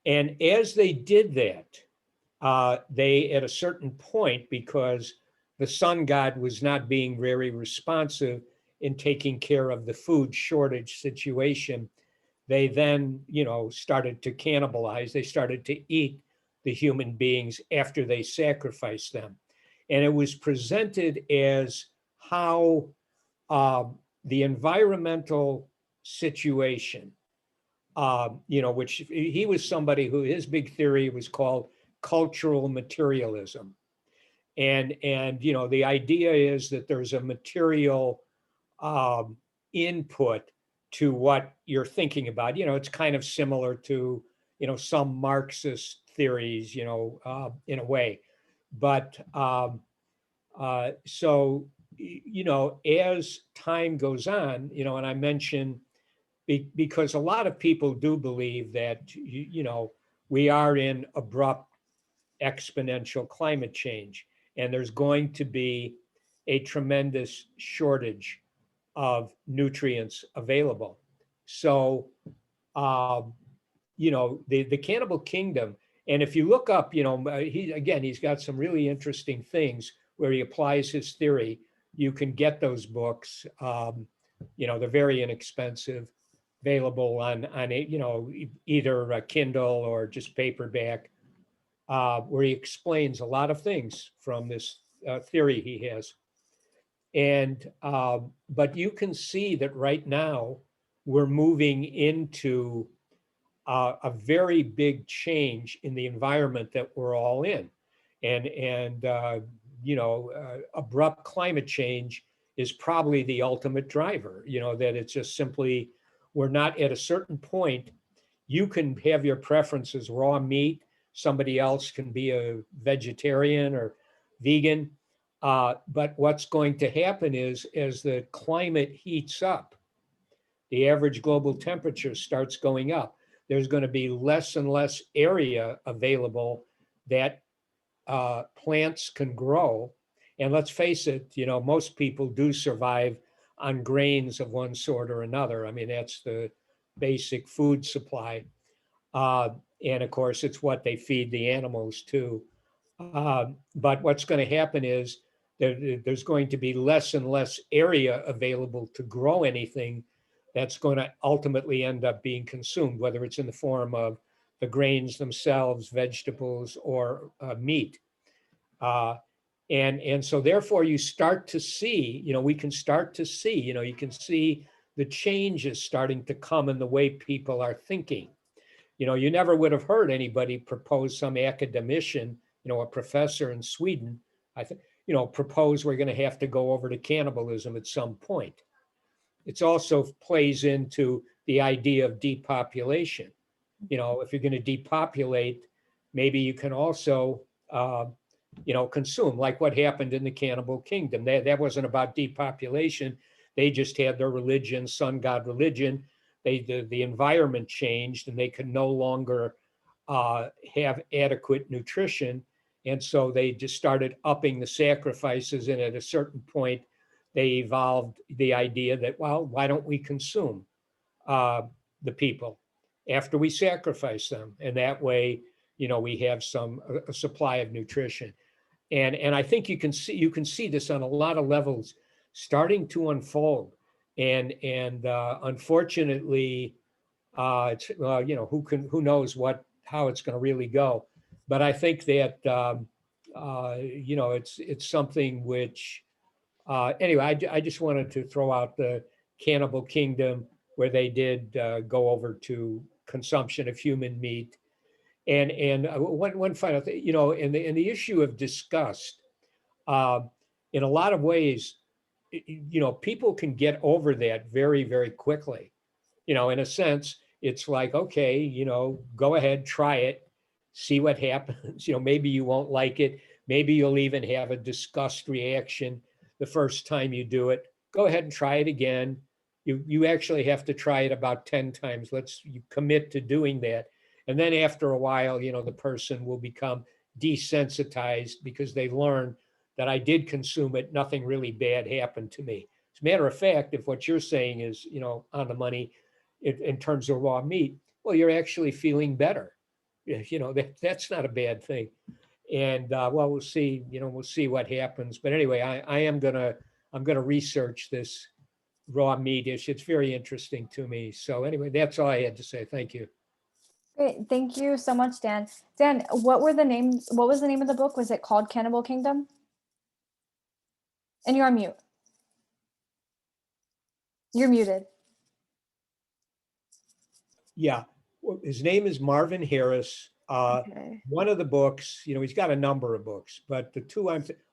And as they did that, they, at a certain point, because the sun god was not being very responsive in taking care of the food shortage situation, they then, started to cannibalize. They started to eat the human beings after they sacrifice them. And it was presented as how the environmental situation, which he was somebody who his big theory was called cultural materialism. And the idea is that there's a material input to what you're thinking about. It's kind of similar to, some Marxist theories, in a way. But so, as time goes on, and I mentioned, because a lot of people do believe that, we are in abrupt exponential climate change, and there's going to be a tremendous shortage of nutrients available. So, the Cannibal Kingdom, and if you look up, he's got some really interesting things where he applies his theory. You can get those books. They're very inexpensive, available on either Kindle or just paperback, where he explains a lot of things from this theory he has. And but you can see that right now we're moving into a very big change in the environment that we're all in, and abrupt climate change is probably the ultimate driver. That it's just simply, we're not at a certain point. You can have your preferences, raw meat. Somebody else can be a vegetarian or vegan. But what's going to happen is, as the climate heats up, the average global temperature starts going up. There's going to be less and less area available that plants can grow. And let's face it, most people do survive on grains of one sort or another. I mean, that's the basic food supply. And of course, it's what they feed the animals too. But what's going to happen is there's going to be less and less area available to grow anything that's going to ultimately end up being consumed, whether it's in the form of the grains themselves, vegetables, or meat. And so therefore you start to see, we can start to see, you can see the changes starting to come in the way people are thinking. You never would have heard anybody propose, some academician, a professor in Sweden, I think, propose we're going to have to go over to cannibalism at some point. It also plays into the idea of depopulation. If you're going to depopulate, maybe you can also, consume, like what happened in the Cannibal Kingdom. That wasn't about depopulation. They just had their religion, sun god religion. The environment changed, and they could no longer have adequate nutrition. And so they just started upping the sacrifices. And at a certain point, they evolved the idea that, well, why don't we consume the people after we sacrifice them? And that way, we have a supply of nutrition. And I think you can see this on a lot of levels starting to unfold. And unfortunately, it's, who knows how it's going to really go. But I think that it's something which anyway. I just wanted to throw out the Cannibal Kingdom, where they did go over to consumption of human meat. And one final thing, in the issue of disgust, in a lot of ways, people can get over that very, very quickly. In a sense, it's like, okay, go ahead, try it, see what happens. Maybe you won't like it. Maybe you'll even have a disgust reaction the first time you do it. Go ahead and try it again. You actually have to try it about 10 times. You commit to doing that. And then after a while, the person will become desensitized because they learn that I did consume it. Nothing really bad happened to me. As a matter of fact, if what you're saying is, on the money in terms of raw meat, well, you're actually feeling better. That's not a bad thing. And well, we'll see, we'll see what happens. But anyway, I'm gonna research this raw meat issue. It's very interesting to me. So anyway, that's all I had to say. Thank you. Great. Thank you so much, Dan. Dan, what was the name of the book? Was it called Cannibal Kingdom? And you're on mute. You're muted. Yeah, well, his name is Marvin Harris. Okay. One of the books, he's got a number of books, but the two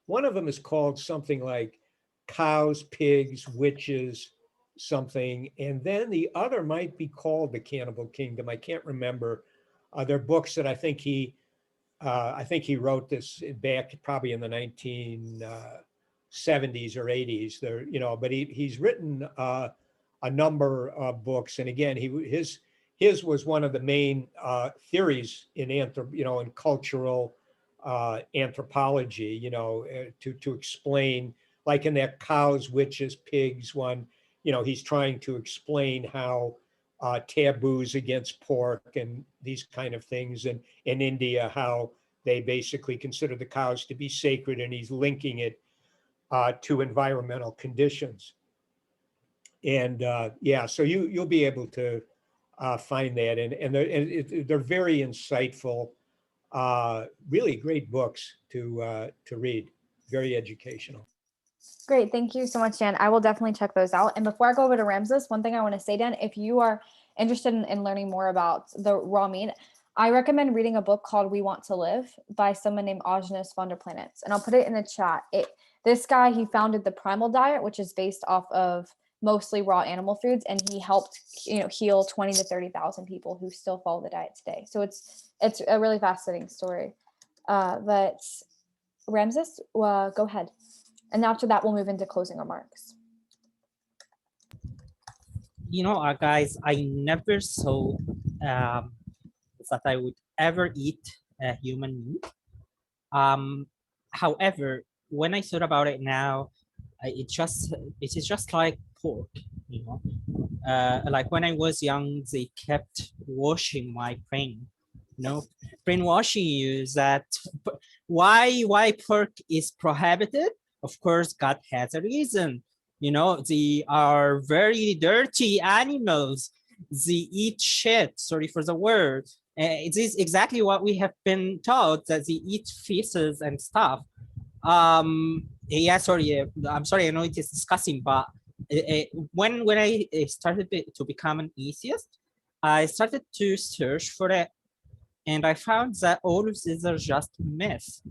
one of them is called something like Cows, Pigs, Witches, something. And then the other might be called The Cannibal Kingdom. I can't remember. They're books that I think he wrote this back probably in the 1970s or 80s. There, but he's written a number of books. And again, his was one of the main theories in in cultural anthropology, to explain, like in that Cows, Witches, Pigs one, he's trying to explain how taboos against pork and these kind of things, and in India, how they basically consider the cows to be sacred, and he's linking it to environmental conditions. And yeah, so you'll be able to find that, and they're very insightful, really great books to read, very educational. Great. Thank you so much, Dan. I will definitely check those out. And before I go over to Ramses, one thing I want to say, Dan, if you are interested in learning more about the raw meat, I recommend reading a book called We Want to Live by someone named Aajonus Vonderplanitz. And I'll put it in the chat. This guy, he founded the Primal Diet, which is based off of mostly raw animal foods, and he helped heal 20 to 30,000 people who still follow the diet today. So it's a really fascinating story. But Ramses, go ahead. And after that, we'll move into closing remarks. Guys, I never thought that I would ever eat human meat. However, when I thought about it now, it is just like pork, like when I was young, they kept washing my brain, brainwashing you that why pork is prohibited. Of course, God has a reason. They are very dirty animals. They eat shit. Sorry for the word. It is exactly what we have been taught, that they eat feces and stuff. Yeah, sorry. I'm sorry. I know it is disgusting, but when I started to become an atheist, I started to search for it, and I found that all of these are just myths.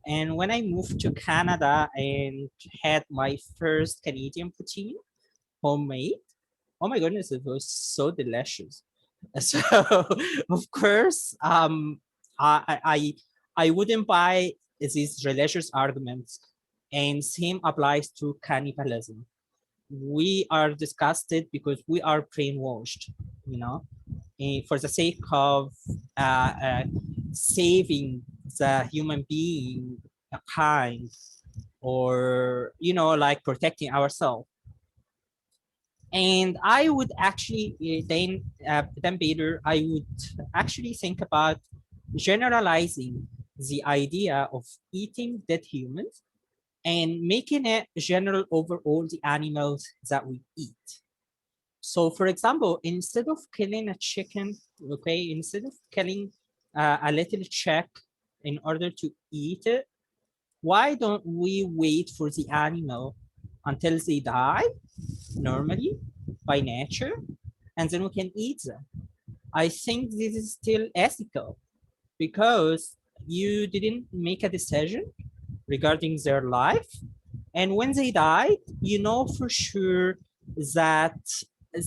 And when I moved to Canada and had my first Canadian poutine, homemade, oh my goodness, it was so delicious. So of course, I wouldn't buy these religious arguments, and same applies to cannibalism. We are disgusted because we are brainwashed, for the sake of saving the human being kind, or like protecting ourselves. And I would actually then Peter, I would actually think about generalizing the idea of eating dead humans and making it general over all the animals that we eat. So for example, instead of killing a chicken, instead of killing a little chick in order to eat it, why don't we wait for the animal until they die normally by nature, and then we can eat them? I think this is still ethical, because you didn't make a decision regarding their life, and when they died, for sure that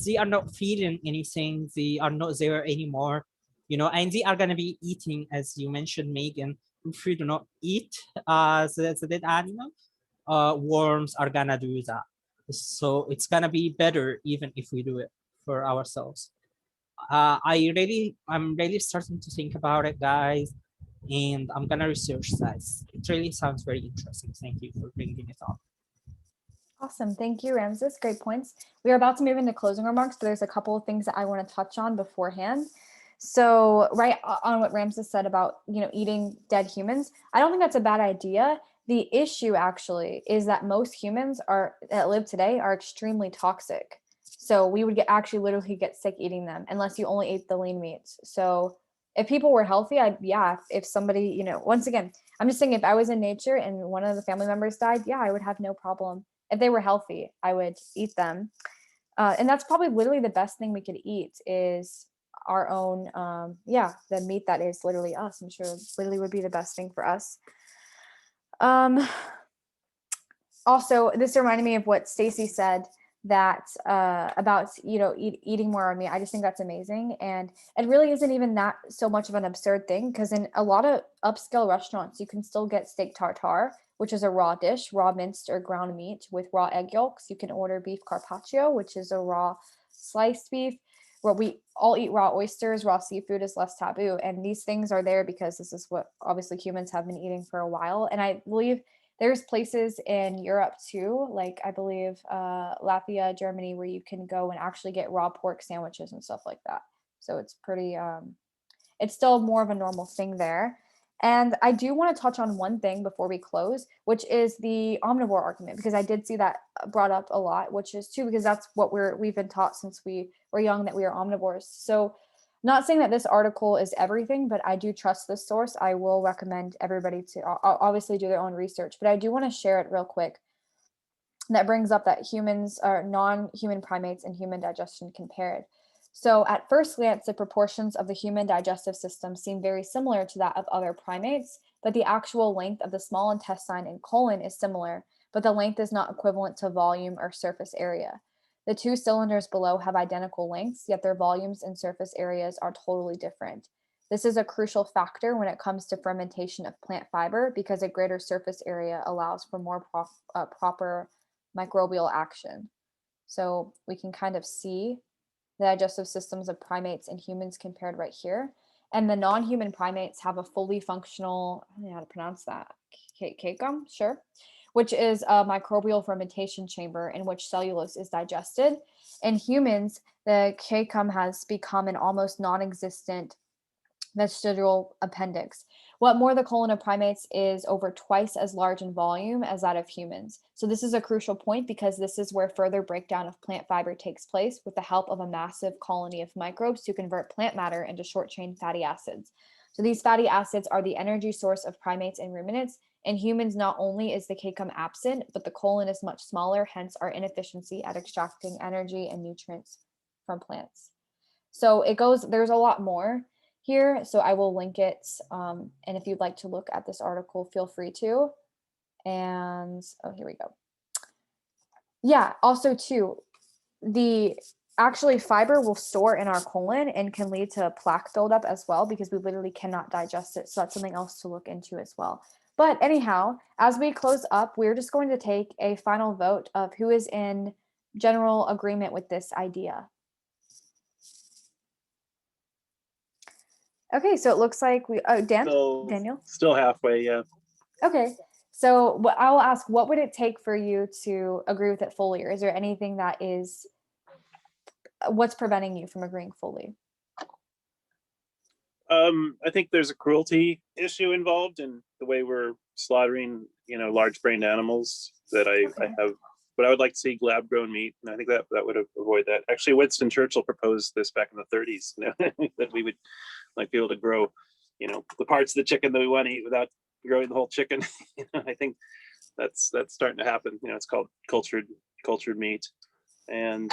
they are not feeling anything, they are not there anymore, and they are going to be eating, as you mentioned, Megan. If we do not eat the dead animal, worms are gonna do that. So it's gonna be better even if we do it for ourselves. I'm really starting to think about it, guys, and I'm gonna research that. It really sounds very interesting. Thank you for bringing it up. Awesome. Thank you, Ramses. Great points. We are about to move into closing remarks, but there's a couple of things that I want to touch on beforehand. So right on what Ramses said about, eating dead humans, I don't think that's a bad idea. The issue actually is that most humans that live today are extremely toxic. So we would actually literally get sick eating them unless you only ate the lean meats. So if people were healthy, if somebody, you know, once again, I'm just saying, if I was in nature and one of the family members died, yeah, I would have no problem. If they were healthy, I would eat them. And that's probably literally the best thing we could eat is our own, the meat that is literally us. I'm sure literally would be the best thing for us. Also, this reminded me of what Stacy said that about, you know, eating more of meat. I just think that's amazing. And it really isn't even that so much of an absurd thing, because in a lot of upscale restaurants, you can still get steak tartare, which is a raw dish, raw minced or ground meat with raw egg yolks. You can order beef carpaccio, which is a raw sliced beef. Where we all eat raw oysters, raw seafood is less taboo. And these things are there because this is what obviously humans have been eating for a while. And I believe there's places in Europe too, like I believe Latvia, Germany, where you can go and actually get raw pork sandwiches and stuff like that. So it's pretty, it's still more of a normal thing there. And I do want to touch on one thing before we close, which is the omnivore argument, because I did see that brought up a lot, which is too, because that's what we've been taught since we were young, that we are omnivores. So not saying that this article is everything, but I do trust this source. I will recommend everybody to obviously do their own research, but I do want to share it real quick. That brings up that humans are non-human primates and human digestion compared. So at first glance, the proportions of the human digestive system seem very similar to that of other primates, but the actual length of the small intestine and colon is similar, but the length is not equivalent to volume or surface area. The two cylinders below have identical lengths, yet their volumes and surface areas are totally different. This is a crucial factor when it comes to fermentation of plant fiber, because a greater surface area allows for more proper microbial action. So we can kind of see the digestive systems of primates and humans compared right here. And the non-human primates have a fully functional, I don't know how to pronounce that, cecum, sure, which is a microbial fermentation chamber in which cellulose is digested. In humans, the cecum has become an almost non-existent vestigial appendix. What more, the colon of primates is over twice as large in volume as that of humans. So this is a crucial point, because this is where further breakdown of plant fiber takes place with the help of a massive colony of microbes to convert plant matter into short-chain fatty acids. So these fatty acids are the energy source of primates and ruminants. In humans, not only is the cecum absent, but the colon is much smaller, hence our inefficiency at extracting energy and nutrients from plants. So it goes, there's a lot more here, so I will link it. And if you'd like to look at this article, feel free to. And oh, here we go. Yeah, also too, the actually fiber will store in our colon and can lead to plaque buildup as well, because we literally cannot digest it. So that's something else to look into as well. But anyhow, as we close up, we're just going to take a final vote of who is in general agreement with this idea. Okay, so it looks like we, Daniel? Still halfway, yeah. Okay, so I will ask, what would it take for you to agree with it fully? Or is there anything that is, what's preventing you from agreeing fully? I think there's a cruelty issue involved in the way we're slaughtering, you know, large-brained animals. That I have, but I would like to see lab-grown meat, and I think that would avoid that. Actually, Winston Churchill proposed this back in the 30s, you know, that we would like be able to grow, you know, the parts of the chicken that we want to eat without growing the whole chicken. You know, I think that's starting to happen. You know, it's called cultured meat, and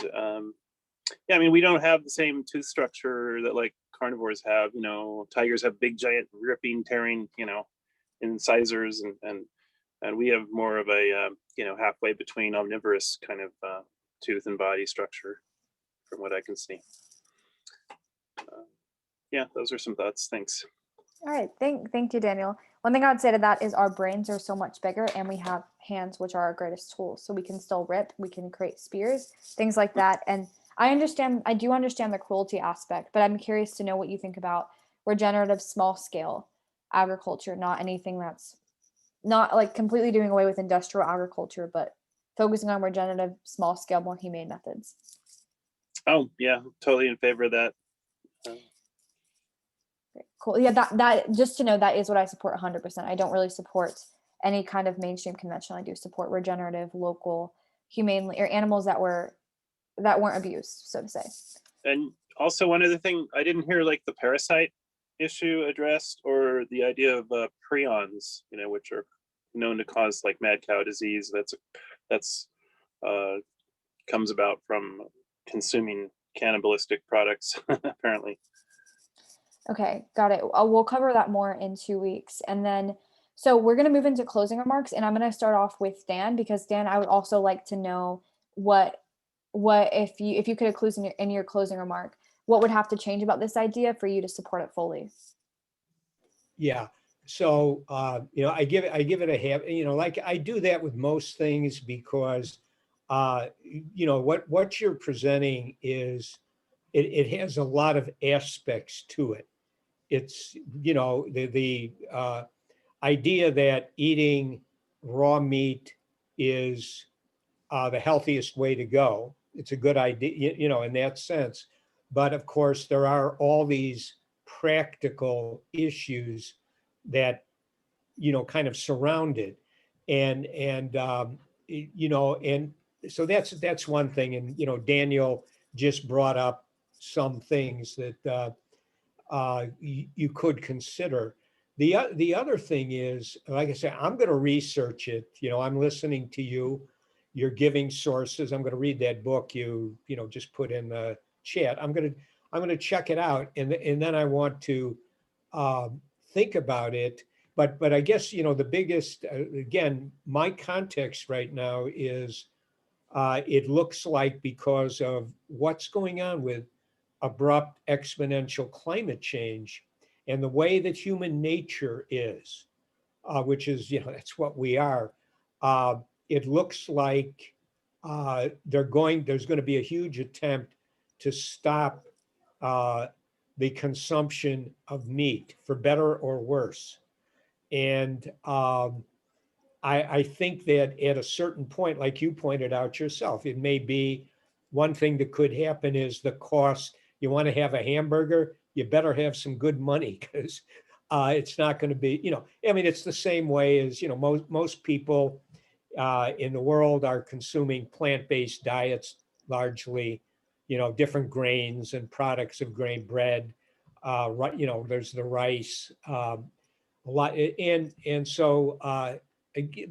yeah, I mean, we don't have the same tooth structure that like carnivores have. You know, tigers have big, giant, ripping, tearing, you know, incisors, and we have more of a you know, halfway between omnivorous kind of tooth and body structure, from what I can see. Yeah, those are some thoughts. Thanks. All right, thank you, Daniel. One thing I would say to that is our brains are so much bigger, and we have hands, which are our greatest tools. So we can still rip, we can create spears, things like that. And I do understand the cruelty aspect, but I'm curious to know what you think about regenerative small scale agriculture, not anything that's not like completely doing away with industrial agriculture, but focusing on regenerative small scale, more humane methods. Oh yeah, totally in favor of that. Cool. Yeah, that just to know, that is what I support 100%. I don't really support any kind of mainstream convention. I do support regenerative, local, humanely, or animals that weren't abused, so to say. And also one other thing, I didn't hear like the parasite issue addressed, or the idea of prions, which are known to cause like mad cow disease? That's comes about from consuming cannibalistic products, apparently. Okay, got it. We'll cover that more in 2 weeks. And then, so we're going to move into closing remarks, and I'm going to start off with Dan, because Dan, I would also like to know what if you could include in your closing remark, what would have to change about this idea for you to support it fully? Yeah. So, I give it a half, like I do that with most things because, what you're presenting is, it has a lot of aspects to it. It's, the idea that eating raw meat is the healthiest way to go. It's a good idea, in that sense. But of course, there are all these practical issues that, kind of surround it. And so that's one thing. And, Daniel just brought up some things that you could consider. The other thing is, like I said, I'm going to research it. I'm listening to you. You're giving sources. I'm going to read that book you just put in the chat. I'm going to check it out, and then I want to think about it. But I guess the biggest again, my context right now is it looks like, because of what's going on with abrupt exponential climate change and the way that human nature is, which is, that's what we are. It looks like there's going to be a huge attempt to stop the consumption of meat, for better or worse. And I think that at a certain point, like you pointed out yourself, it may be one thing that could happen is the cost. You want to have a hamburger, you better have some good money, because it's not going to be, it's the same way as, most people in the world are consuming plant-based diets largely, different grains and products of grain, bread, there's the rice, a lot. And so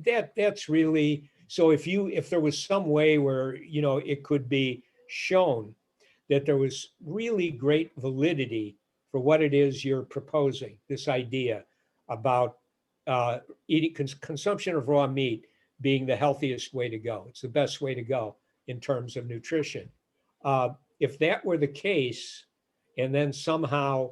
that's really, so if there was some way where, it could be shown that there was really great validity for what it is you're proposing, this idea about eating consumption of raw meat being the healthiest way to go. It's the best way to go in terms of nutrition. If that were the case, and then somehow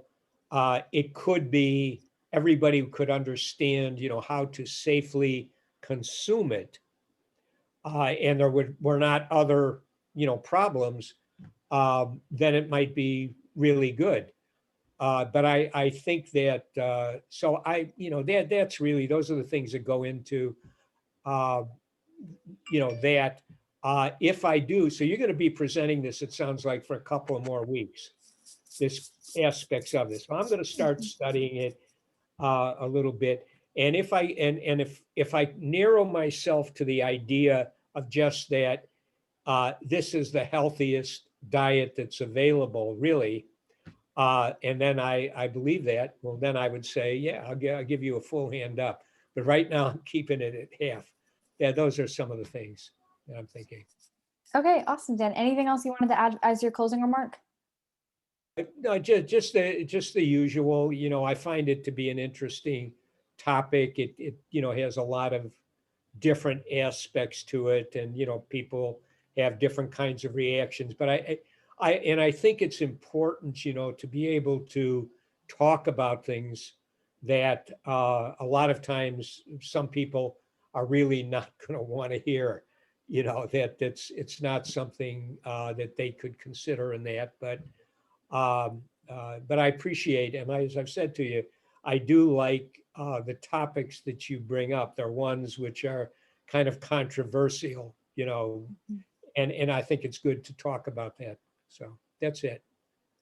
it could be, everybody could understand, how to safely consume it, and there were not other, problems, then it might be really good. But I think that, so that's really, those are the things that go into, that if I do, so you're going to be presenting this, it sounds like, for a couple of more weeks, this aspects of this. I'm going to start studying it a little bit. And if I narrow myself to the idea of just that, this is the healthiest diet that's available, really, and then I believe that, well, then I would say, yeah, I'll give you a full hand up. But right now, I'm keeping it at half. Yeah, those are some of the things that I'm thinking. Okay, awesome, Dan. Anything else you wanted to add as your closing remark? No, just the usual. I find it to be an interesting topic. It has a lot of different aspects to it, and people have different kinds of reactions. But I think it's important, to be able to talk about things that a lot of times some people are really not going to want to hear. That it's not something that they could consider in that, but I appreciate, and as I've said to you, I do like the topics that you bring up. They're ones which are kind of controversial, and I think it's good to talk about that. So that's it.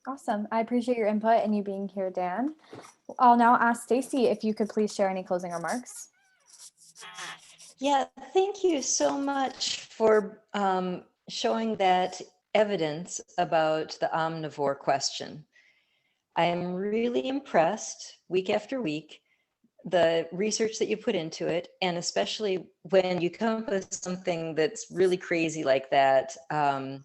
Awesome. I appreciate your input and you being here, Dan. I'll now ask Stacy if you could please share any closing remarks. Yeah, thank you so much for showing that evidence about the omnivore question. I am really impressed week after week, the research that you put into it, and especially when you come up with something that's really crazy like that. I'm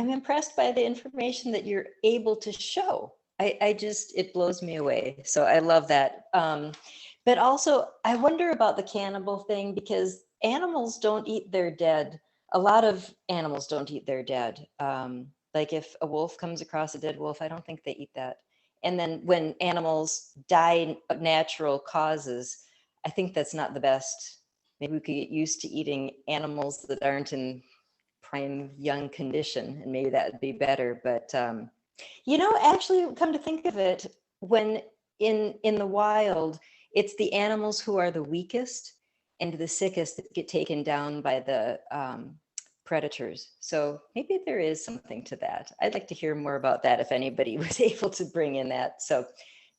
impressed by the information that you're able to show. I just, it blows me away. So I love that. But also, I wonder about the cannibal thing, because animals don't eat their dead. A lot of animals don't eat their dead. Like if a wolf comes across a dead wolf, I don't think they eat that. And then when animals die of natural causes, I think that's not the best. Maybe we could get used to eating animals that aren't in prime young condition, and maybe that would be better. But actually, come to think of it, when in the wild, it's the animals who are the weakest and the sickest that get taken down by the predators. So maybe there is something to that. I'd like to hear more about that if anybody was able to bring in that. So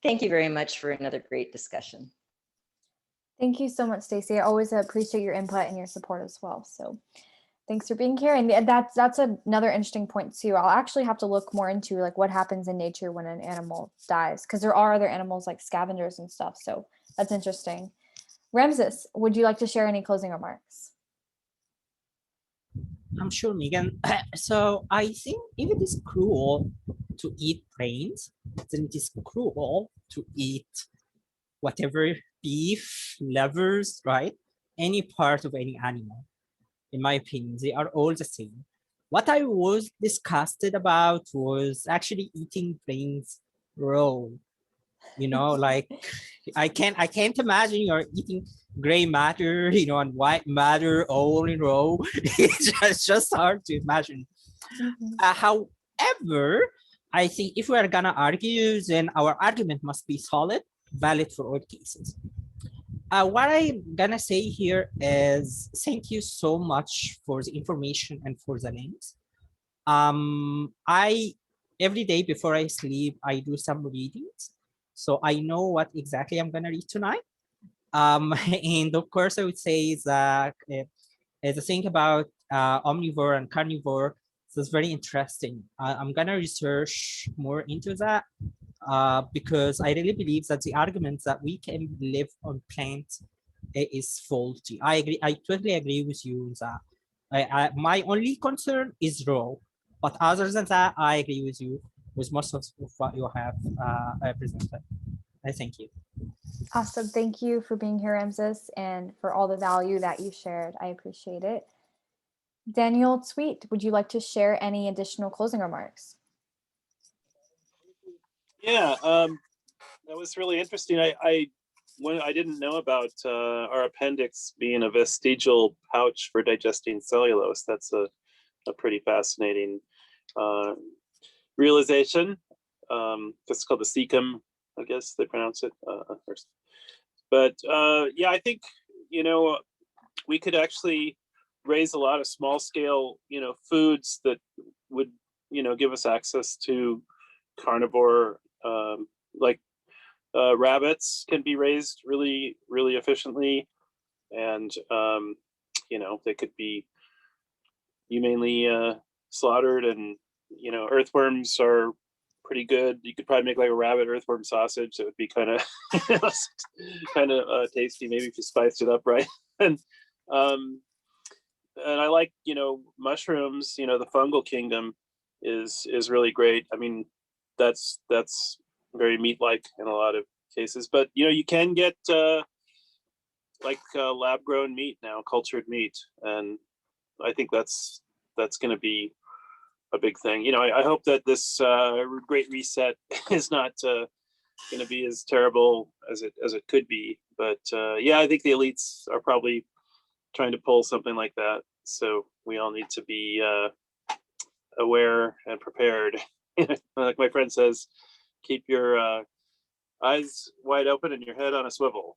thank you very much for another great discussion. Thank you so much, Stacy. I always appreciate your input and your support as well. So thanks for being here. And that's another interesting point too. I'll actually have to look more into like what happens in nature when an animal dies, because there are other animals like scavengers and stuff. So that's interesting. Ramses, would you like to share any closing remarks? I'm sure, Megan. So I think if it is cruel to eat brains, then it is cruel to eat whatever beef, livers, right? Any part of any animal. In my opinion, they are all the same. What I was disgusted about was actually eating brains raw. Like I can't imagine you're eating gray matter, and white matter all in raw. It's just hard to imagine. However, I think if we are gonna argue, then our argument must be solid, valid for all cases. What I'm gonna say here is thank you so much for the information and for the links. I every day before I sleep, I do some readings, so I know what exactly I'm gonna read tonight. And of course, I would say that the thing about omnivore and carnivore, so it's very interesting. I'm gonna research more into that. Because I really believe that the argument that we can live on plants is faulty. I agree. I totally agree with you that my only concern is raw, but other than that, I agree with you with most of what you have presented. I thank you. Awesome. Thank you for being here, Ramses, and for all the value that you shared. I appreciate it. Daniel Sweet, would you like to share any additional closing remarks? Yeah, that was really interesting. I didn't know about our appendix being a vestigial pouch for digesting cellulose. That's a pretty fascinating realization. That's called the cecum, I guess they pronounce it. But yeah, I think we could actually raise a lot of small scale foods that would give us access to carnivore. Like rabbits can be raised really, really efficiently, and they could be humanely slaughtered, and earthworms are pretty good. You could probably make like a rabbit earthworm sausage that would be kind of tasty, maybe if you spiced it up right. And I like mushrooms. The fungal kingdom is really great. I mean, that's very meat-like in a lot of cases, but you can get lab-grown meat now, cultured meat, and I think that's going to be a big thing. I hope that this great reset is not going to be as terrible as it could be, but yeah, I think the elites are probably trying to pull something like that, so we all need to be aware and prepared. Like my friend says, keep your eyes wide open and your head on a swivel.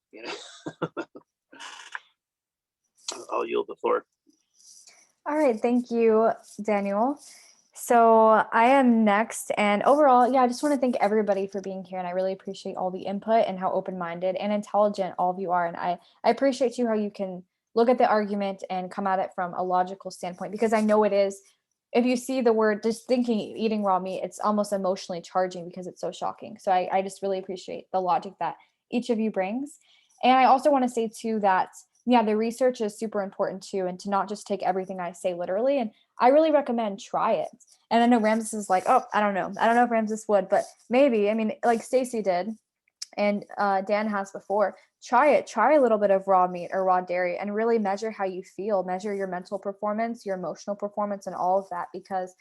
I'll yield the floor. All right, thank you, Daniel. So I am next, and overall, yeah, I just want to thank everybody for being here, and I really appreciate all the input and how open-minded and intelligent all of you are, and I appreciate you how you can look at the argument and come at it from a logical standpoint, because I know it is if you see the word, just thinking eating raw meat, it's almost emotionally charging because it's so shocking. So I just really appreciate the logic that each of you brings. And I also want to say too that, yeah, the research is super important too, and to not just take everything I say literally. And I really recommend try it. And I know Ramses is like, oh, I don't know if Ramses would, but maybe. I mean, like Stacy did, and Dan has before. Try it. Try a little bit of raw meat or raw dairy and really measure how you feel, measure your mental performance, your emotional performance, and all of that. Because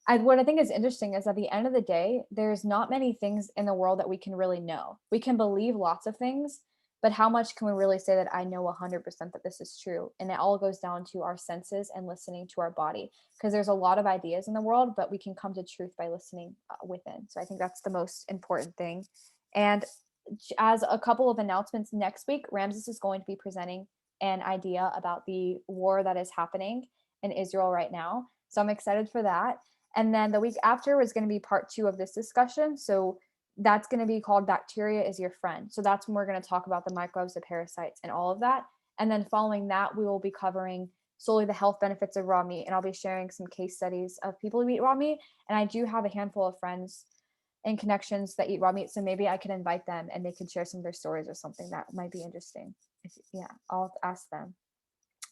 what I think is interesting is at the end of the day, there's not many things in the world that we can really know. We can believe lots of things, but how much can we really say that I know 100% that this is true? And it all goes down to our senses and listening to our body, because there's a lot of ideas in the world, but we can come to truth by listening within. So I think that's the most important thing. And as a couple of announcements, next week, Ramses is going to be presenting an idea about the war that is happening in Israel right now. So I'm excited for that. And then the week after is going to be part 2 of this discussion. So that's going to be called Bacteria is Your Friend. So that's when we're going to talk about the microbes, the parasites, and all of that. And then following that, we will be covering solely the health benefits of raw meat. And I'll be sharing some case studies of people who eat raw meat. And I do have a handful of friends and connections that eat raw meat. So maybe I could invite them and they could share some of their stories or something that might be interesting. Yeah, I'll ask them.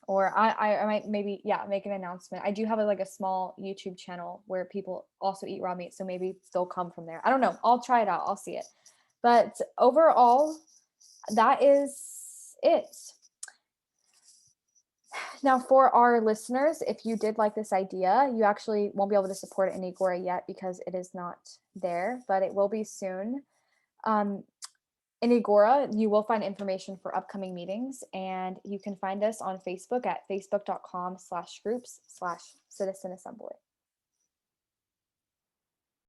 Or I might maybe, yeah, make an announcement. I do have a small YouTube channel where people also eat raw meat. So maybe they'll come from there. I don't know. I'll try it out. I'll see it. But overall, that is it. Now, for our listeners, if you did like this idea, you actually won't be able to support it in Agora yet because it is not there, but it will be soon. In Agora, you will find information for upcoming meetings, and you can find us on Facebook at facebook.com/groups/citizen assembly.